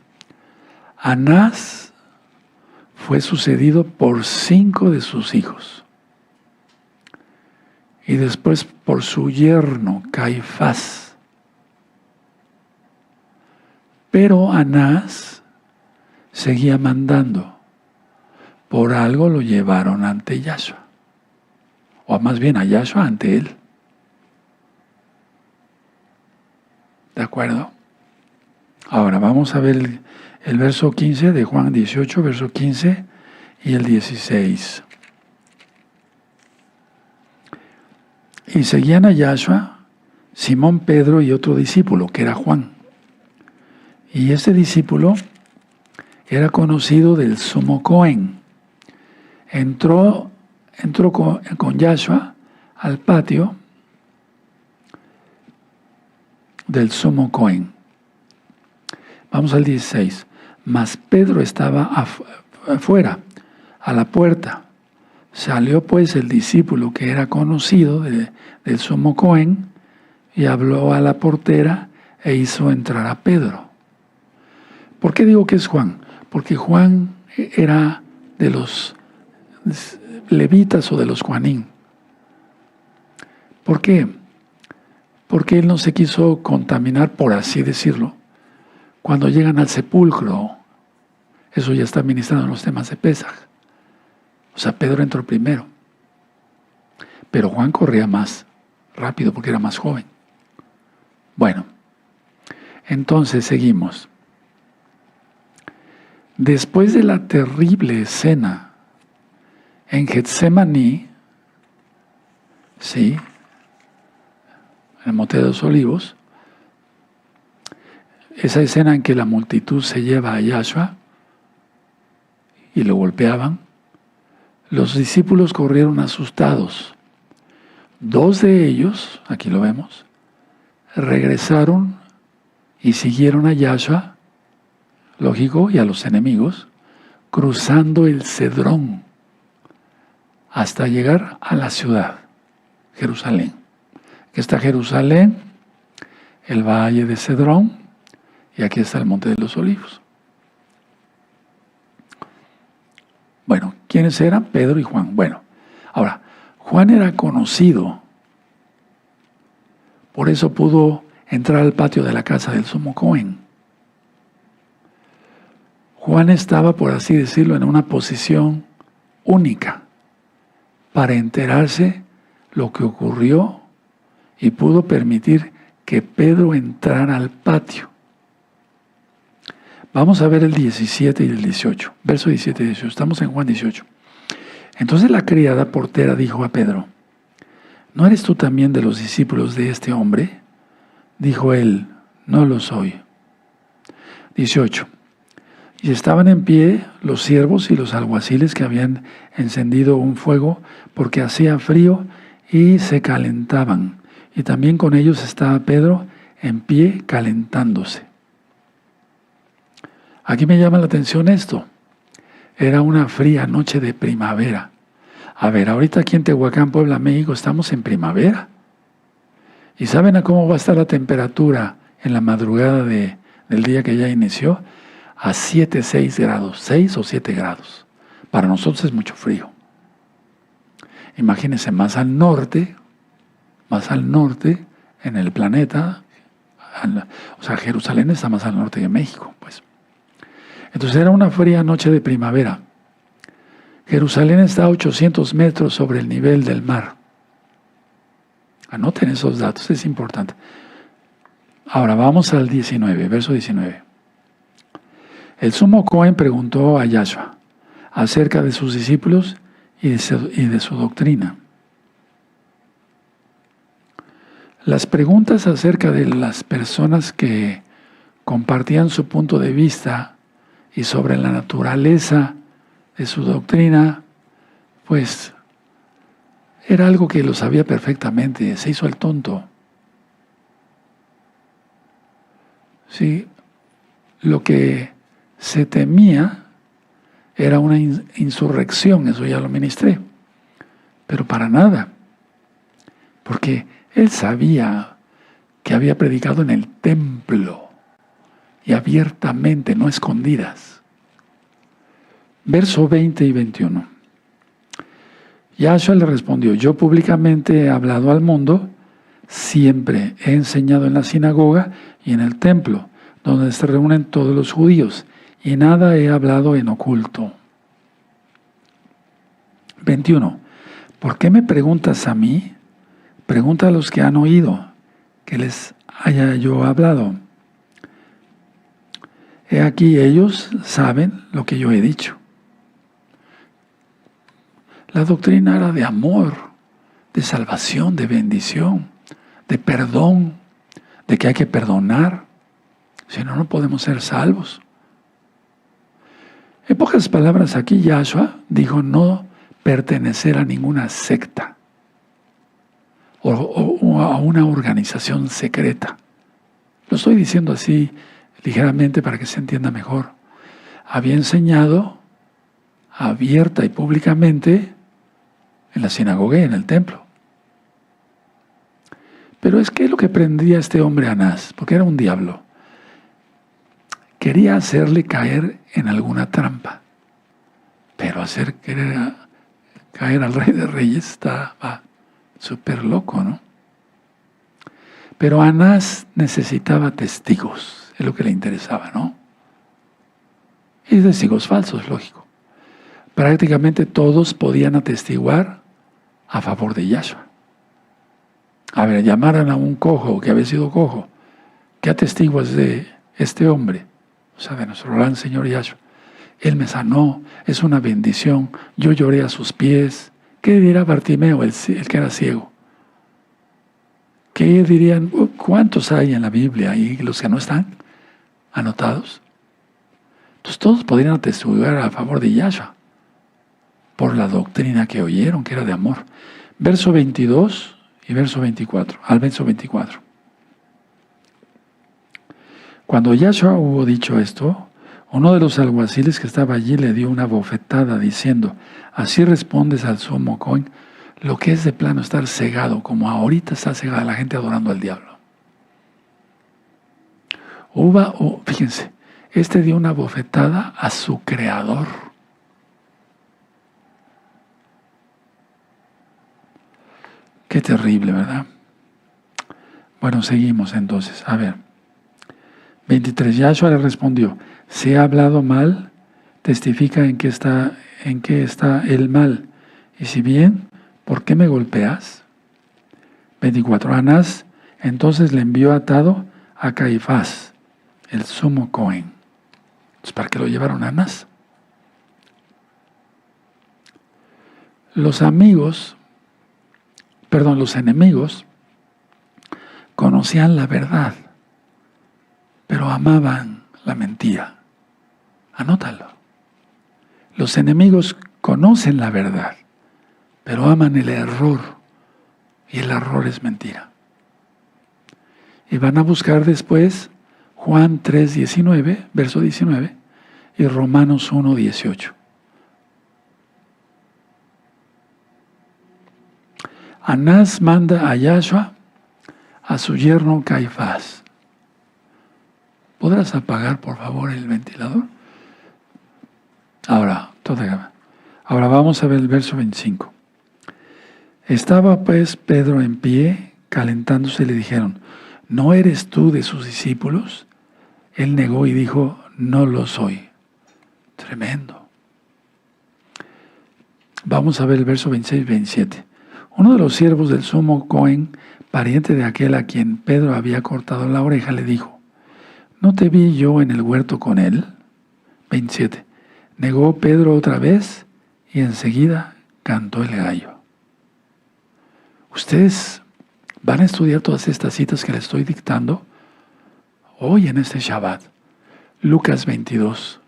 Anás fue sucedido por 5 de sus hijos y después por su yerno Caifás. Pero Anás seguía mandando. Por algo lo llevaron ante Yahshua, o más bien a Yahshua ante él. ¿De acuerdo? Ahora vamos a ver el verso 15 de Juan 18, verso 15 y el 16. Y seguían a Yahshua, Simón, Pedro y otro discípulo, que era Juan. Y ese discípulo era conocido del Sumo Cohen. Entró con Yahshua al patio del Sumo Cohen. Vamos al 16. Mas Pedro estaba afuera, a la puerta. Salió pues el discípulo que era conocido del Sumo Cohen y habló a la portera e hizo entrar a Pedro. ¿Por qué digo que es Juan? Porque Juan era de los levitas o de los Juanín. ¿Por qué? Porque él no se quiso contaminar, por así decirlo, cuando llegan al sepulcro. Eso ya está ministrado en los temas de Pesaj. O sea, Pedro entró primero. Pero Juan corría más rápido porque era más joven. Bueno, entonces seguimos. Después de la terrible escena en Getsemaní, sí, en el Monte de los Olivos, esa escena en que la multitud se lleva a Yahshua y lo golpeaban, los discípulos corrieron asustados. 2 de ellos, aquí lo vemos, regresaron y siguieron a Yahshua, lógico, y a los enemigos, cruzando el Cedrón hasta llegar a la ciudad, Jerusalén. Aquí está Jerusalén, el valle de Cedrón, y aquí está el Monte de los Olivos. Bueno, ¿quiénes eran? Pedro y Juan. Bueno, ahora, Juan era conocido, por eso pudo entrar al patio de la casa del Sumo Cohen. Juan estaba, por así decirlo, en una posición única para enterarse lo que ocurrió y pudo permitir que Pedro entrara al patio. Vamos a ver el 17 y el 18, verso 17 y 18. Estamos en Juan 18. Entonces la criada portera dijo a Pedro: ¿no eres tú también de los discípulos de este hombre? Dijo él: no lo soy. 18. Y estaban en pie los siervos y los alguaciles que habían encendido un fuego porque hacía frío y se calentaban. Y también con ellos estaba Pedro en pie calentándose. Aquí me llama la atención esto. Era una fría noche de primavera. A ver, ahorita aquí en Tehuacán, Puebla, México, estamos en primavera. ¿Y saben a cómo va a estar la temperatura en la madrugada del día que ya inició? A 7, 6 grados, 6 o 7 grados. Para nosotros es mucho frío. Imagínense, más al norte en el planeta, o sea, Jerusalén está más al norte de México, pues. Entonces era una fría noche de primavera. Jerusalén está a 800 metros sobre el nivel del mar. Anoten esos datos, es importante. Ahora vamos al 19, verso 19. El sumo Cohen preguntó a Yahshua acerca de sus discípulos y de su doctrina. Las preguntas acerca de las personas que compartían su punto de vista y sobre la naturaleza de su doctrina, pues era algo que lo sabía perfectamente, se hizo el tonto. Sí, lo que se temía era una insurrección, eso ya lo ministré, pero para nada, porque él sabía que había predicado en el templo y abiertamente, no escondidas. Verso 20 y 21. Yahshua le respondió: yo públicamente he hablado al mundo, siempre he enseñado en la sinagoga y en el templo, donde se reúnen todos los judíos, y nada he hablado en oculto. 21. ¿Por qué me preguntas a mí? Pregunta a los que han oído, que les haya yo hablado. He aquí, ellos saben lo que yo he dicho. La doctrina era de amor, de salvación, de bendición, de perdón, de que hay que perdonar, si no, no podemos ser salvos. En pocas palabras, aquí Yahshua dijo no pertenecer a ninguna secta o a una organización secreta. Lo estoy diciendo así ligeramente para que se entienda mejor. Había enseñado abierta y públicamente en la sinagoga y en el templo. Pero es que lo que prendía este hombre Anás, porque era un diablo, quería hacerle caer en alguna trampa. Pero hacer querer caer al Rey de Reyes estaba súper loco, ¿no? Pero Anás necesitaba testigos, es lo que le interesaba, ¿no? Y testigos falsos, lógico. Prácticamente todos podían atestiguar a favor de Yahshua. A ver, llamaran a un cojo que había sido cojo. ¿Qué atestiguas de este hombre? O sea, de nuestro gran Señor Yahshua. Él me sanó, es una bendición. Yo lloré a sus pies. ¿Qué dirá Bartimeo, el que era ciego? ¿Qué dirían? ¿Cuántos hay en la Biblia y los que no están anotados? Entonces todos podrían atestiguar a favor de Yahshua por la doctrina que oyeron, que era de amor. Verso 22 y verso 24, al verso 24. Cuando Yahshua hubo dicho esto, uno de los alguaciles que estaba allí le dio una bofetada diciendo: así respondes al sumo Cohen, lo que es de plano estar cegado, como ahorita está cegada la gente adorando al diablo. Fíjense, este dio una bofetada a su creador. Qué terrible, ¿verdad? Bueno, seguimos entonces. A ver. 23. Yahshua le respondió: si he hablado mal, testifica en qué está el mal. Y si bien, ¿por qué me golpeas? 24. Anás entonces le envió atado a Caifás, el sumo Cohen. Entonces, ¿para qué lo llevaron a Anás? Los enemigos conocían la verdad, pero amaban la mentira. Anótalo. Los enemigos conocen la verdad, pero aman el error, y el error es mentira. Y van a buscar después Juan 3:19, verso 19, y Romanos 1:18. Anás manda a Yahshua a su yerno Caifás. ¿Podrás apagar, por favor, el ventilador? Ahora vamos a ver el verso 25. Estaba pues Pedro en pie, calentándose, y le dijeron: ¿no eres tú de sus discípulos? Él negó y dijo: no lo soy. Tremendo. Vamos a ver el verso 26 y 27. Uno de los siervos del sumo Cohen, pariente de aquel a quien Pedro había cortado la oreja, le dijo: ¿no te vi yo en el huerto con él? 27. Negó Pedro otra vez y enseguida cantó el gallo. Ustedes van a estudiar todas estas citas que les estoy dictando hoy en este Shabbat. Lucas 22,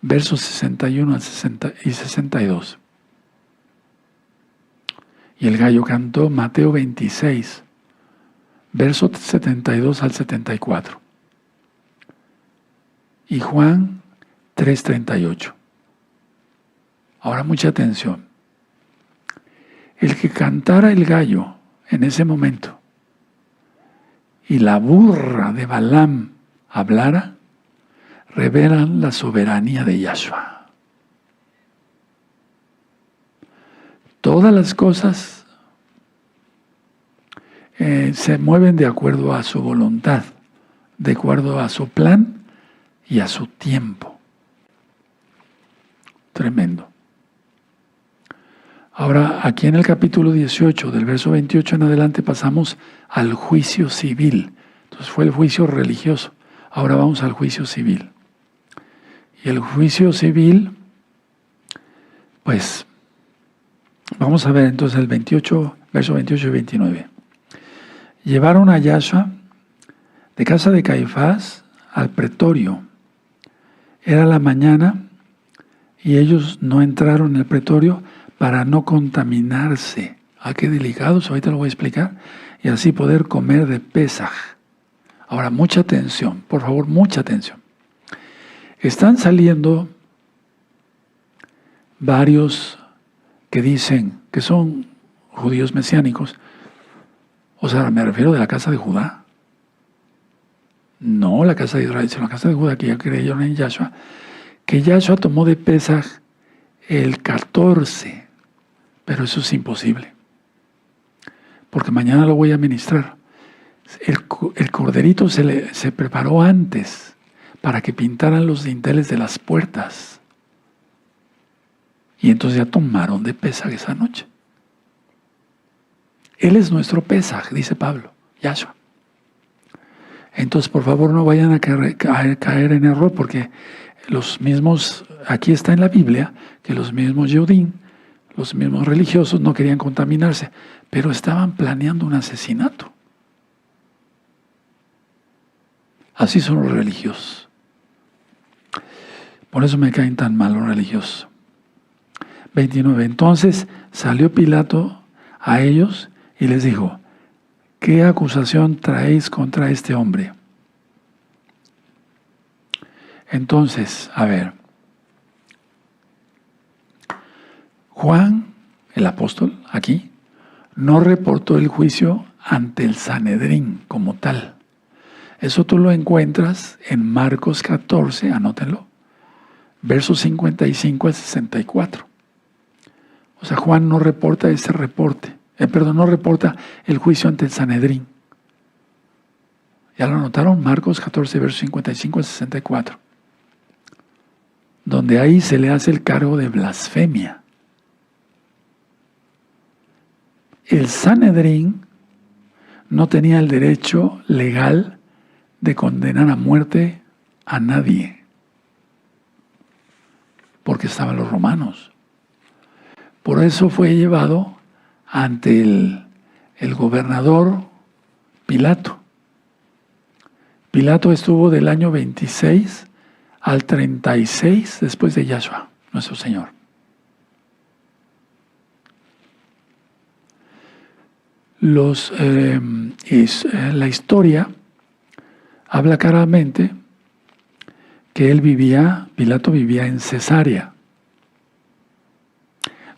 versos 61 al 62. Y el gallo cantó. Mateo 26, versos 72 al 74. Y Juan 3:38. Ahora mucha atención. El que cantara el gallo en ese momento y la burra de Balaam hablara, revelan la soberanía de Yahshua. Todas las cosas se mueven de acuerdo a su voluntad, de acuerdo a su plan y a su tiempo. Tremendo. Ahora, aquí en el capítulo 18, del verso 28 en adelante, pasamos al juicio civil. Entonces fue el juicio religioso. Ahora vamos al juicio civil. Y el juicio civil, pues, vamos a ver entonces el 28, verso 28 y 29. Llevaron a Yahshua de casa de Caifás al pretorio. Era la mañana y ellos no entraron en el pretorio para no contaminarse. Ah, qué delicados, ahorita lo voy a explicar. Y así poder comer de Pesaj. Ahora, mucha atención, por favor, mucha atención. Están saliendo varios que dicen que son judíos mesiánicos. O sea, me refiero de la casa de Judá. No la casa de Israel, sino la casa de Judá, que ya creyeron en Yahshua. Que Yahshua tomó de Pesaj el 14. Pero eso es imposible. Porque mañana lo voy a ministrar. El corderito se preparó antes para que pintaran los dinteles de las puertas. Y entonces ya tomaron de Pesaj esa noche. Él es nuestro Pesaj, dice Pablo, Yahshua. Entonces, por favor, no vayan a caer en error, porque los mismos, aquí está en la Biblia, que los mismos Yehudim, los mismos religiosos no querían contaminarse, pero estaban planeando un asesinato. Así son los religiosos. Por eso me caen tan mal los religiosos. 29. Entonces salió Pilato a ellos y les dijo: ¿qué acusación traéis contra este hombre? Entonces, a ver, Juan, el apóstol, aquí, no reportó el juicio ante el Sanedrín como tal. Eso tú lo encuentras en Marcos 14, anótenlo, versos 55 al 64. O sea, Juan no reporta ese reporte. No reporta el juicio ante el Sanedrín. ¿Ya lo anotaron? Marcos 14, versos 55 al 64. Donde ahí se le hace el cargo de blasfemia. El Sanedrín no tenía el derecho legal de condenar a muerte a nadie, porque estaban los romanos. Por eso fue llevado ante el gobernador Pilato. Pilato estuvo del año 26 al 36 después de Yahshua, nuestro Señor. La historia habla claramente que Pilato vivía en Cesarea.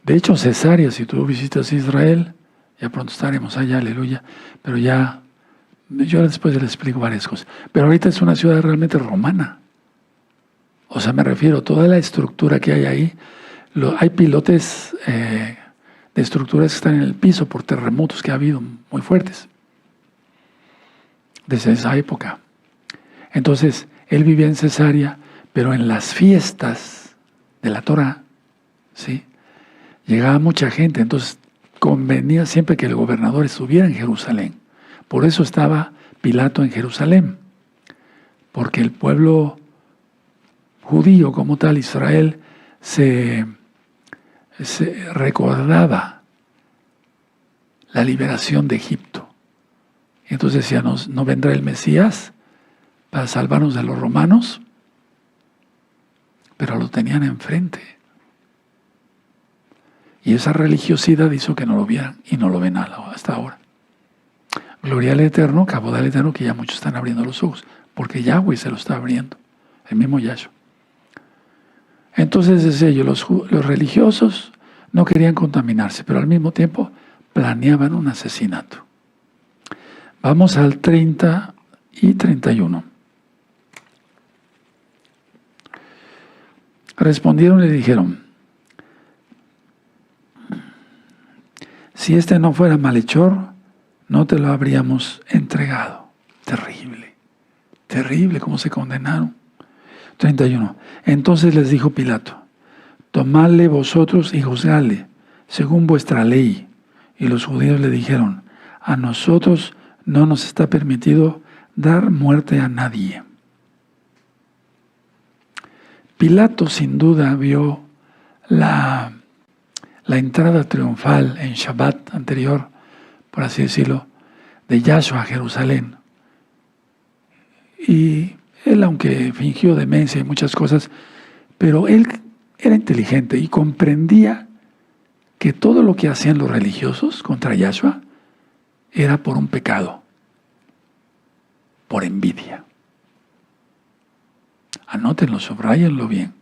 De hecho, Cesarea, si tú visitas Israel, ya pronto estaremos allá, aleluya, pero yo después les explico varias cosas. Pero ahorita es una ciudad realmente romana. O sea, me refiero a toda la estructura que hay ahí. Hay pilotes de estructuras que están en el piso por terremotos que ha habido muy fuertes desde esa época. Entonces, él vivía en Cesarea, pero en las fiestas de la Torá, ¿sí?, llegaba mucha gente, entonces convenía siempre que el gobernador estuviera en Jerusalén. Por eso estaba Pilato en Jerusalén, porque el pueblo judío como tal, Israel, se recordaba la liberación de Egipto. Y entonces decía, ¿no vendrá el Mesías para salvarnos de los romanos? Pero lo tenían enfrente. Y esa religiosidad hizo que no lo vieran y no lo ven hasta ahora. Gloria al Eterno, cabo del Eterno, que ya muchos están abriendo los ojos, porque Yahweh se lo está abriendo, el mismo Yahshua. Entonces, decía yo, los religiosos no querían contaminarse, pero al mismo tiempo planeaban un asesinato. Vamos al 30 y 31. Respondieron y le dijeron, si este no fuera malhechor, no te lo habríamos entregado. Terrible, terrible cómo se condenaron. 31. Entonces les dijo Pilato, tomadle vosotros y juzgadle, según vuestra ley. Y los judíos le dijeron, a nosotros no nos está permitido dar muerte a nadie. Pilato sin duda vio la entrada triunfal en Shabbat anterior, por así decirlo, de Yahshua a Jerusalén. Y él, aunque fingió demencia y muchas cosas, pero él era inteligente y comprendía que todo lo que hacían los religiosos contra Yahshua era por un pecado, por envidia. Anótenlo, subrayenlo bien.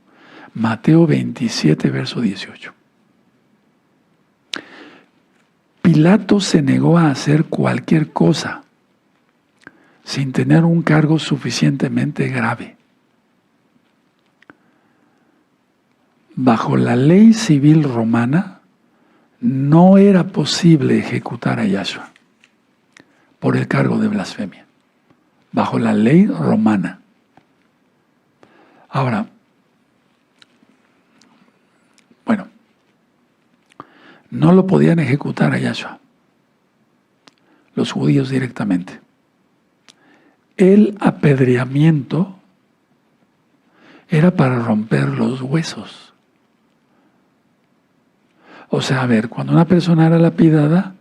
Mateo 27, verso 18. Pilato se negó a hacer cualquier cosa sin tener un cargo suficientemente grave. Bajo la ley civil romana, no era posible ejecutar a Yahshua por el cargo de blasfemia. Bajo la ley romana. Ahora, bueno, no lo podían ejecutar a Yahshua, los judíos directamente. El apedreamiento era para romper los huesos. O sea, a ver, cuando una persona era lapidada,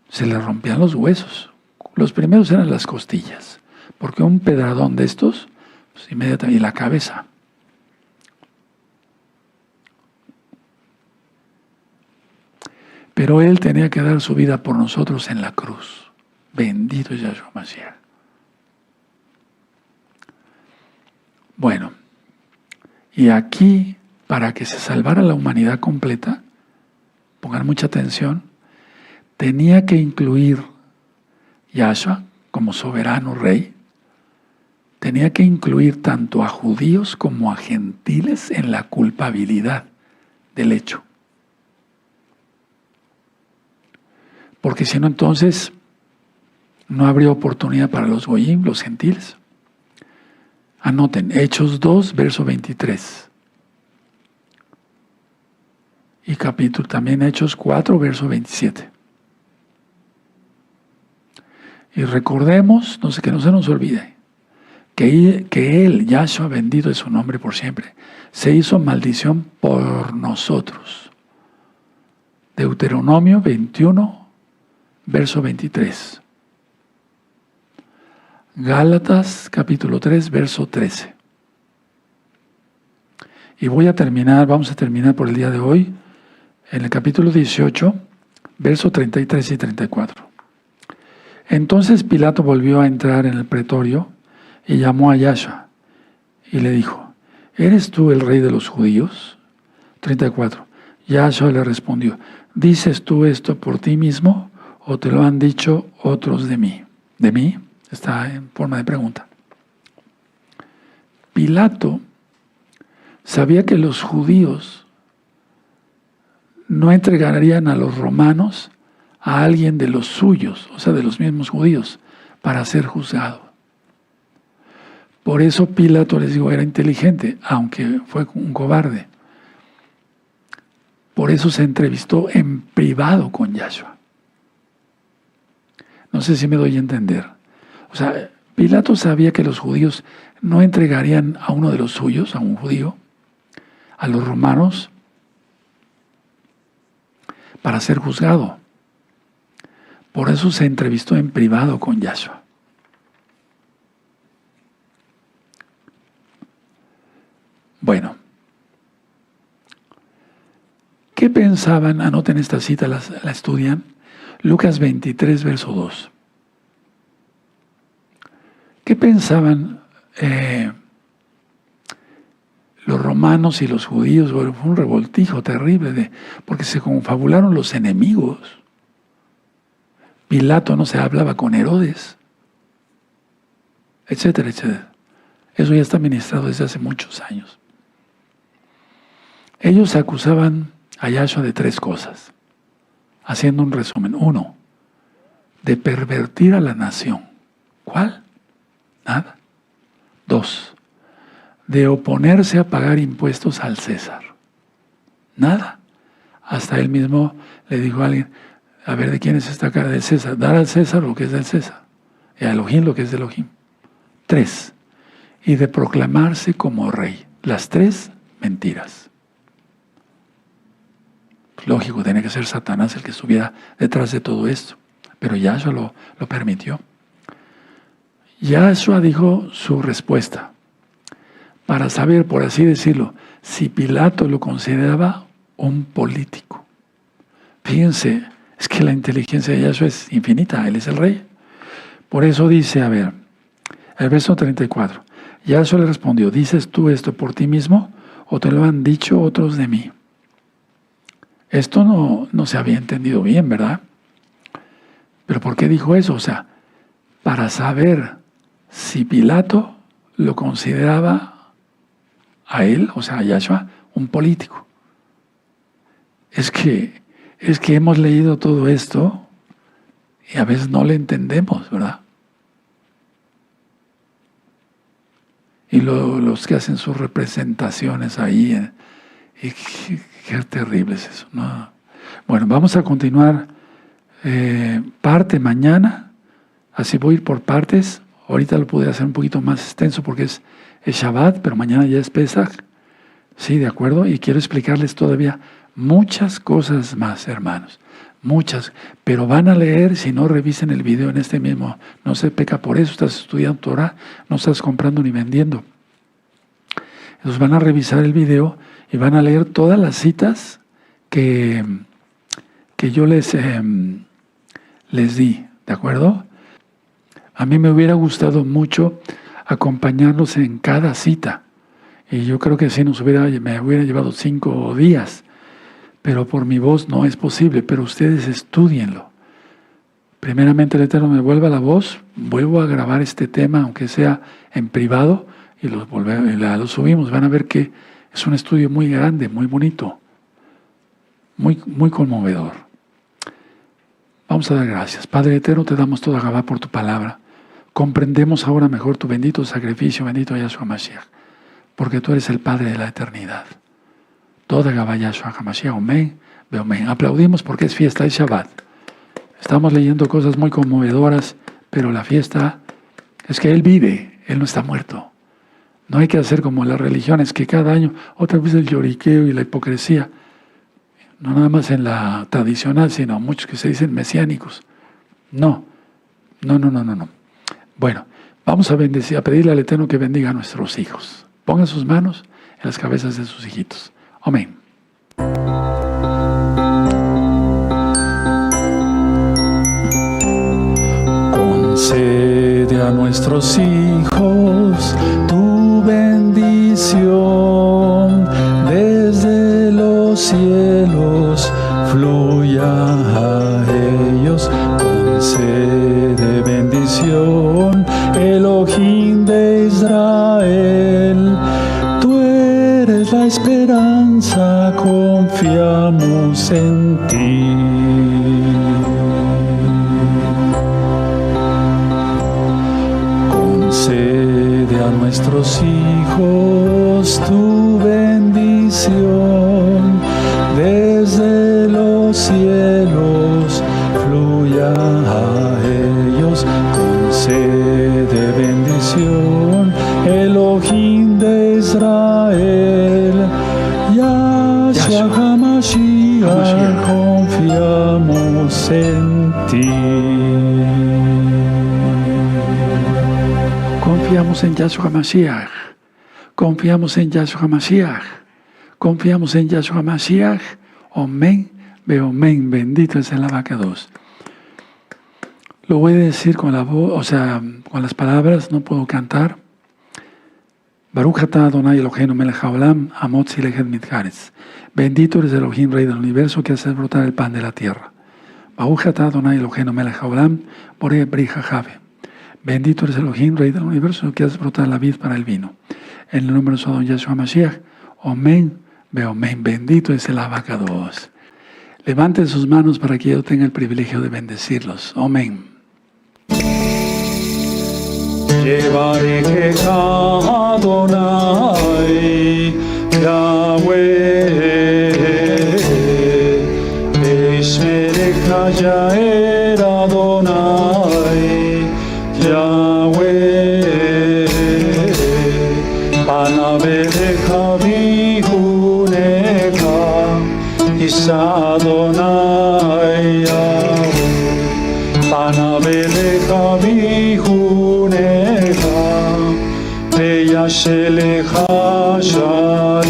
se le rompían los huesos. Los primeros eran las costillas, porque un pedradón de estos, pues inmediatamente, y la cabeza. Pero Él tenía que dar su vida por nosotros en la cruz. Bendito es Yahshua Mashiach. Bueno, y aquí, para que se salvara la humanidad completa, pongan mucha atención, tenía que incluir Yahshua como soberano rey, tenía que incluir tanto a judíos como a gentiles en la culpabilidad del hecho. Porque si no, entonces no habría oportunidad para los goyim, los gentiles. Anoten, Hechos 2, verso 23. Y capítulo también Hechos 4, verso 27. Y recordemos, que no se nos olvide, que Él, Yahshua, bendito es su nombre por siempre, se hizo maldición por nosotros. Deuteronomio 21, verso 23. Gálatas capítulo 3, verso 13. Y vamos a terminar por el día de hoy en el capítulo 18, verso 33 y 34. Entonces Pilato volvió a entrar en el pretorio y llamó a Yahshua y le dijo, ¿eres tú el rey de los judíos? 34. Yahshua le respondió, ¿dices tú esto por ti mismo o te lo han dicho otros de mí? ¿De mí? Está en forma de pregunta. Pilato sabía que los judíos no entregarían a los romanos a alguien de los suyos, o sea, de los mismos judíos, para ser juzgado. Por eso Pilato, les digo, era inteligente, aunque fue un cobarde. Por eso se entrevistó en privado con Yahshua. No sé si me doy a entender. O sea, Pilato sabía que los judíos no entregarían a uno de los suyos, a un judío, a los romanos, para ser juzgado. Por eso se entrevistó en privado con Yahshua. Bueno, ¿qué pensaban? Anoten esta cita, la estudian. Lucas 23, verso 2. ¿Qué pensaban los romanos y los judíos? Bueno, fue un revoltijo terrible, porque se confabularon los enemigos. Pilato no se hablaba con Herodes, etcétera, etcétera. Eso ya está ministrado desde hace muchos años. Ellos acusaban a Yahshua de 3 cosas, haciendo un resumen. 1, de pervertir a la nación. ¿Cuál? Nada. 2, de oponerse a pagar impuestos al César. Nada. Hasta él mismo le dijo a alguien, a ver, ¿de quién es esta cara? De César. Dar al César lo que es del César. Y a Elohim lo que es de Elohim. 3, y de proclamarse como rey. Las 3 mentiras. Lógico, tenía que ser Satanás el que estuviera detrás de todo esto. Pero Yahshua lo permitió. Yahshua dijo su respuesta. Para saber, por así decirlo, si Pilato lo consideraba un político. Fíjense, es que la inteligencia de Yahshua es infinita. Él es el rey. Por eso dice, a ver, el verso 34. Yahshua le respondió, ¿dices tú esto por ti mismo o te lo han dicho otros de mí? Esto no se había entendido bien, ¿verdad? ¿Pero por qué dijo eso? O sea, para saber si Pilato lo consideraba a él, o sea, a Yahshua, un político. Es que hemos leído todo esto y a veces no le entendemos, ¿verdad? Y los que hacen sus representaciones ahí, y qué terrible es eso, ¿no? Bueno, vamos a continuar parte mañana, así voy a ir por partes. Ahorita lo pude hacer un poquito más extenso porque es Shabbat, pero mañana ya es Pesaj. Sí, de acuerdo, y quiero explicarles todavía muchas cosas más, hermanos. Muchas, pero van a leer, si no revisen el video en este mismo, no se peca por eso, estás estudiando Torah, no estás comprando ni vendiendo. Entonces van a revisar el video y van a leer todas las citas que yo les di, ¿de acuerdo? A mí me hubiera gustado mucho acompañarlos en cada cita, y yo creo que así me hubiera llevado 5 días, pero por mi voz no es posible, pero ustedes estudienlo. Primeramente el Eterno me vuelva la voz, vuelvo a grabar este tema, aunque sea en privado, y lo subimos. Van a ver que es un estudio muy grande, muy bonito, muy, muy conmovedor. Vamos a dar gracias. Padre Eterno, te damos toda Gabá por tu palabra. Comprendemos ahora mejor tu bendito sacrificio, bendito Yahshua Mashiach, porque tú eres el Padre de la eternidad. Toda Gabá Yahshua HaMashiach, amén, amén. Aplaudimos porque es fiesta, es Shabbat. Estamos leyendo cosas muy conmovedoras, pero la fiesta es que Él vive, Él no está muerto. No hay que hacer como las religiones que cada año, otra vez el lloriqueo y la hipocresía, no nada más en la tradicional, sino muchos que se dicen mesiánicos. No. Bueno, vamos a bendecir, a pedirle al Eterno que bendiga a nuestros hijos. Pongan sus manos en las cabezas de sus hijitos. Amén. Concede a nuestros hijos tu bendición, desde los cielos fluya a ellos. Concede bendición, Elohim de Israel. Tú eres la esperanza, confiamos en ti. Concede a nuestros hijos tu bendición, desde los cielos, fluya a ellos, concede bendición, Elohim de Israel, Yahshua HaMashiach, confiamos en ti. Confiamos en Yahshua HaMashiach, confiamos en Yahshua HaMashiach, confiamos en Yahshua HaMashiach, Omen, Beomen, bendito es el Abacados. Lo voy a decir con la voz, o sea, con las palabras, no puedo cantar. Baruch atah Adonai Eloheinu melech haolam, amotzi lechet mitjaretz. Bendito eres Elohim, Rey del universo, que haces brotar el pan de la tierra. Baruch atah Adonai Eloheinu melech haolam, borei bri jajave. Bendito eres Elohim, Rey del universo, que haces brotar la vid para el vino. En el nombre de su Adon Yahshua Mashiach, Omen, Beomen, bendito es el Abacados. Levanten sus manos para que yo tenga el privilegio de bendecirlos. Omen. Yevarechecha Adonai, Yahweh, Eshmerecha Yair Adonai, Yahweh, Panavelecha Vihunecha, Isa Adonai, Yahweh, Panavelecha Vihunecha, Veyashelecha Shalom.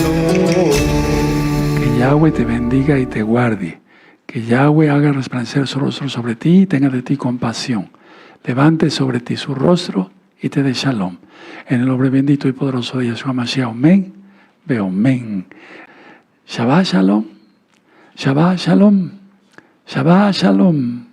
Que Yahweh te bendiga y te guarde. Que Yahweh haga resplandecer su rostro sobre ti y tenga de ti compasión. Levante sobre ti su rostro y te dé shalom. En el nombre bendito y poderoso de Yahshua Mashiach, Omen, Beomen. Shabbat Shalom, Shabbat Shalom, Shabbat Shalom.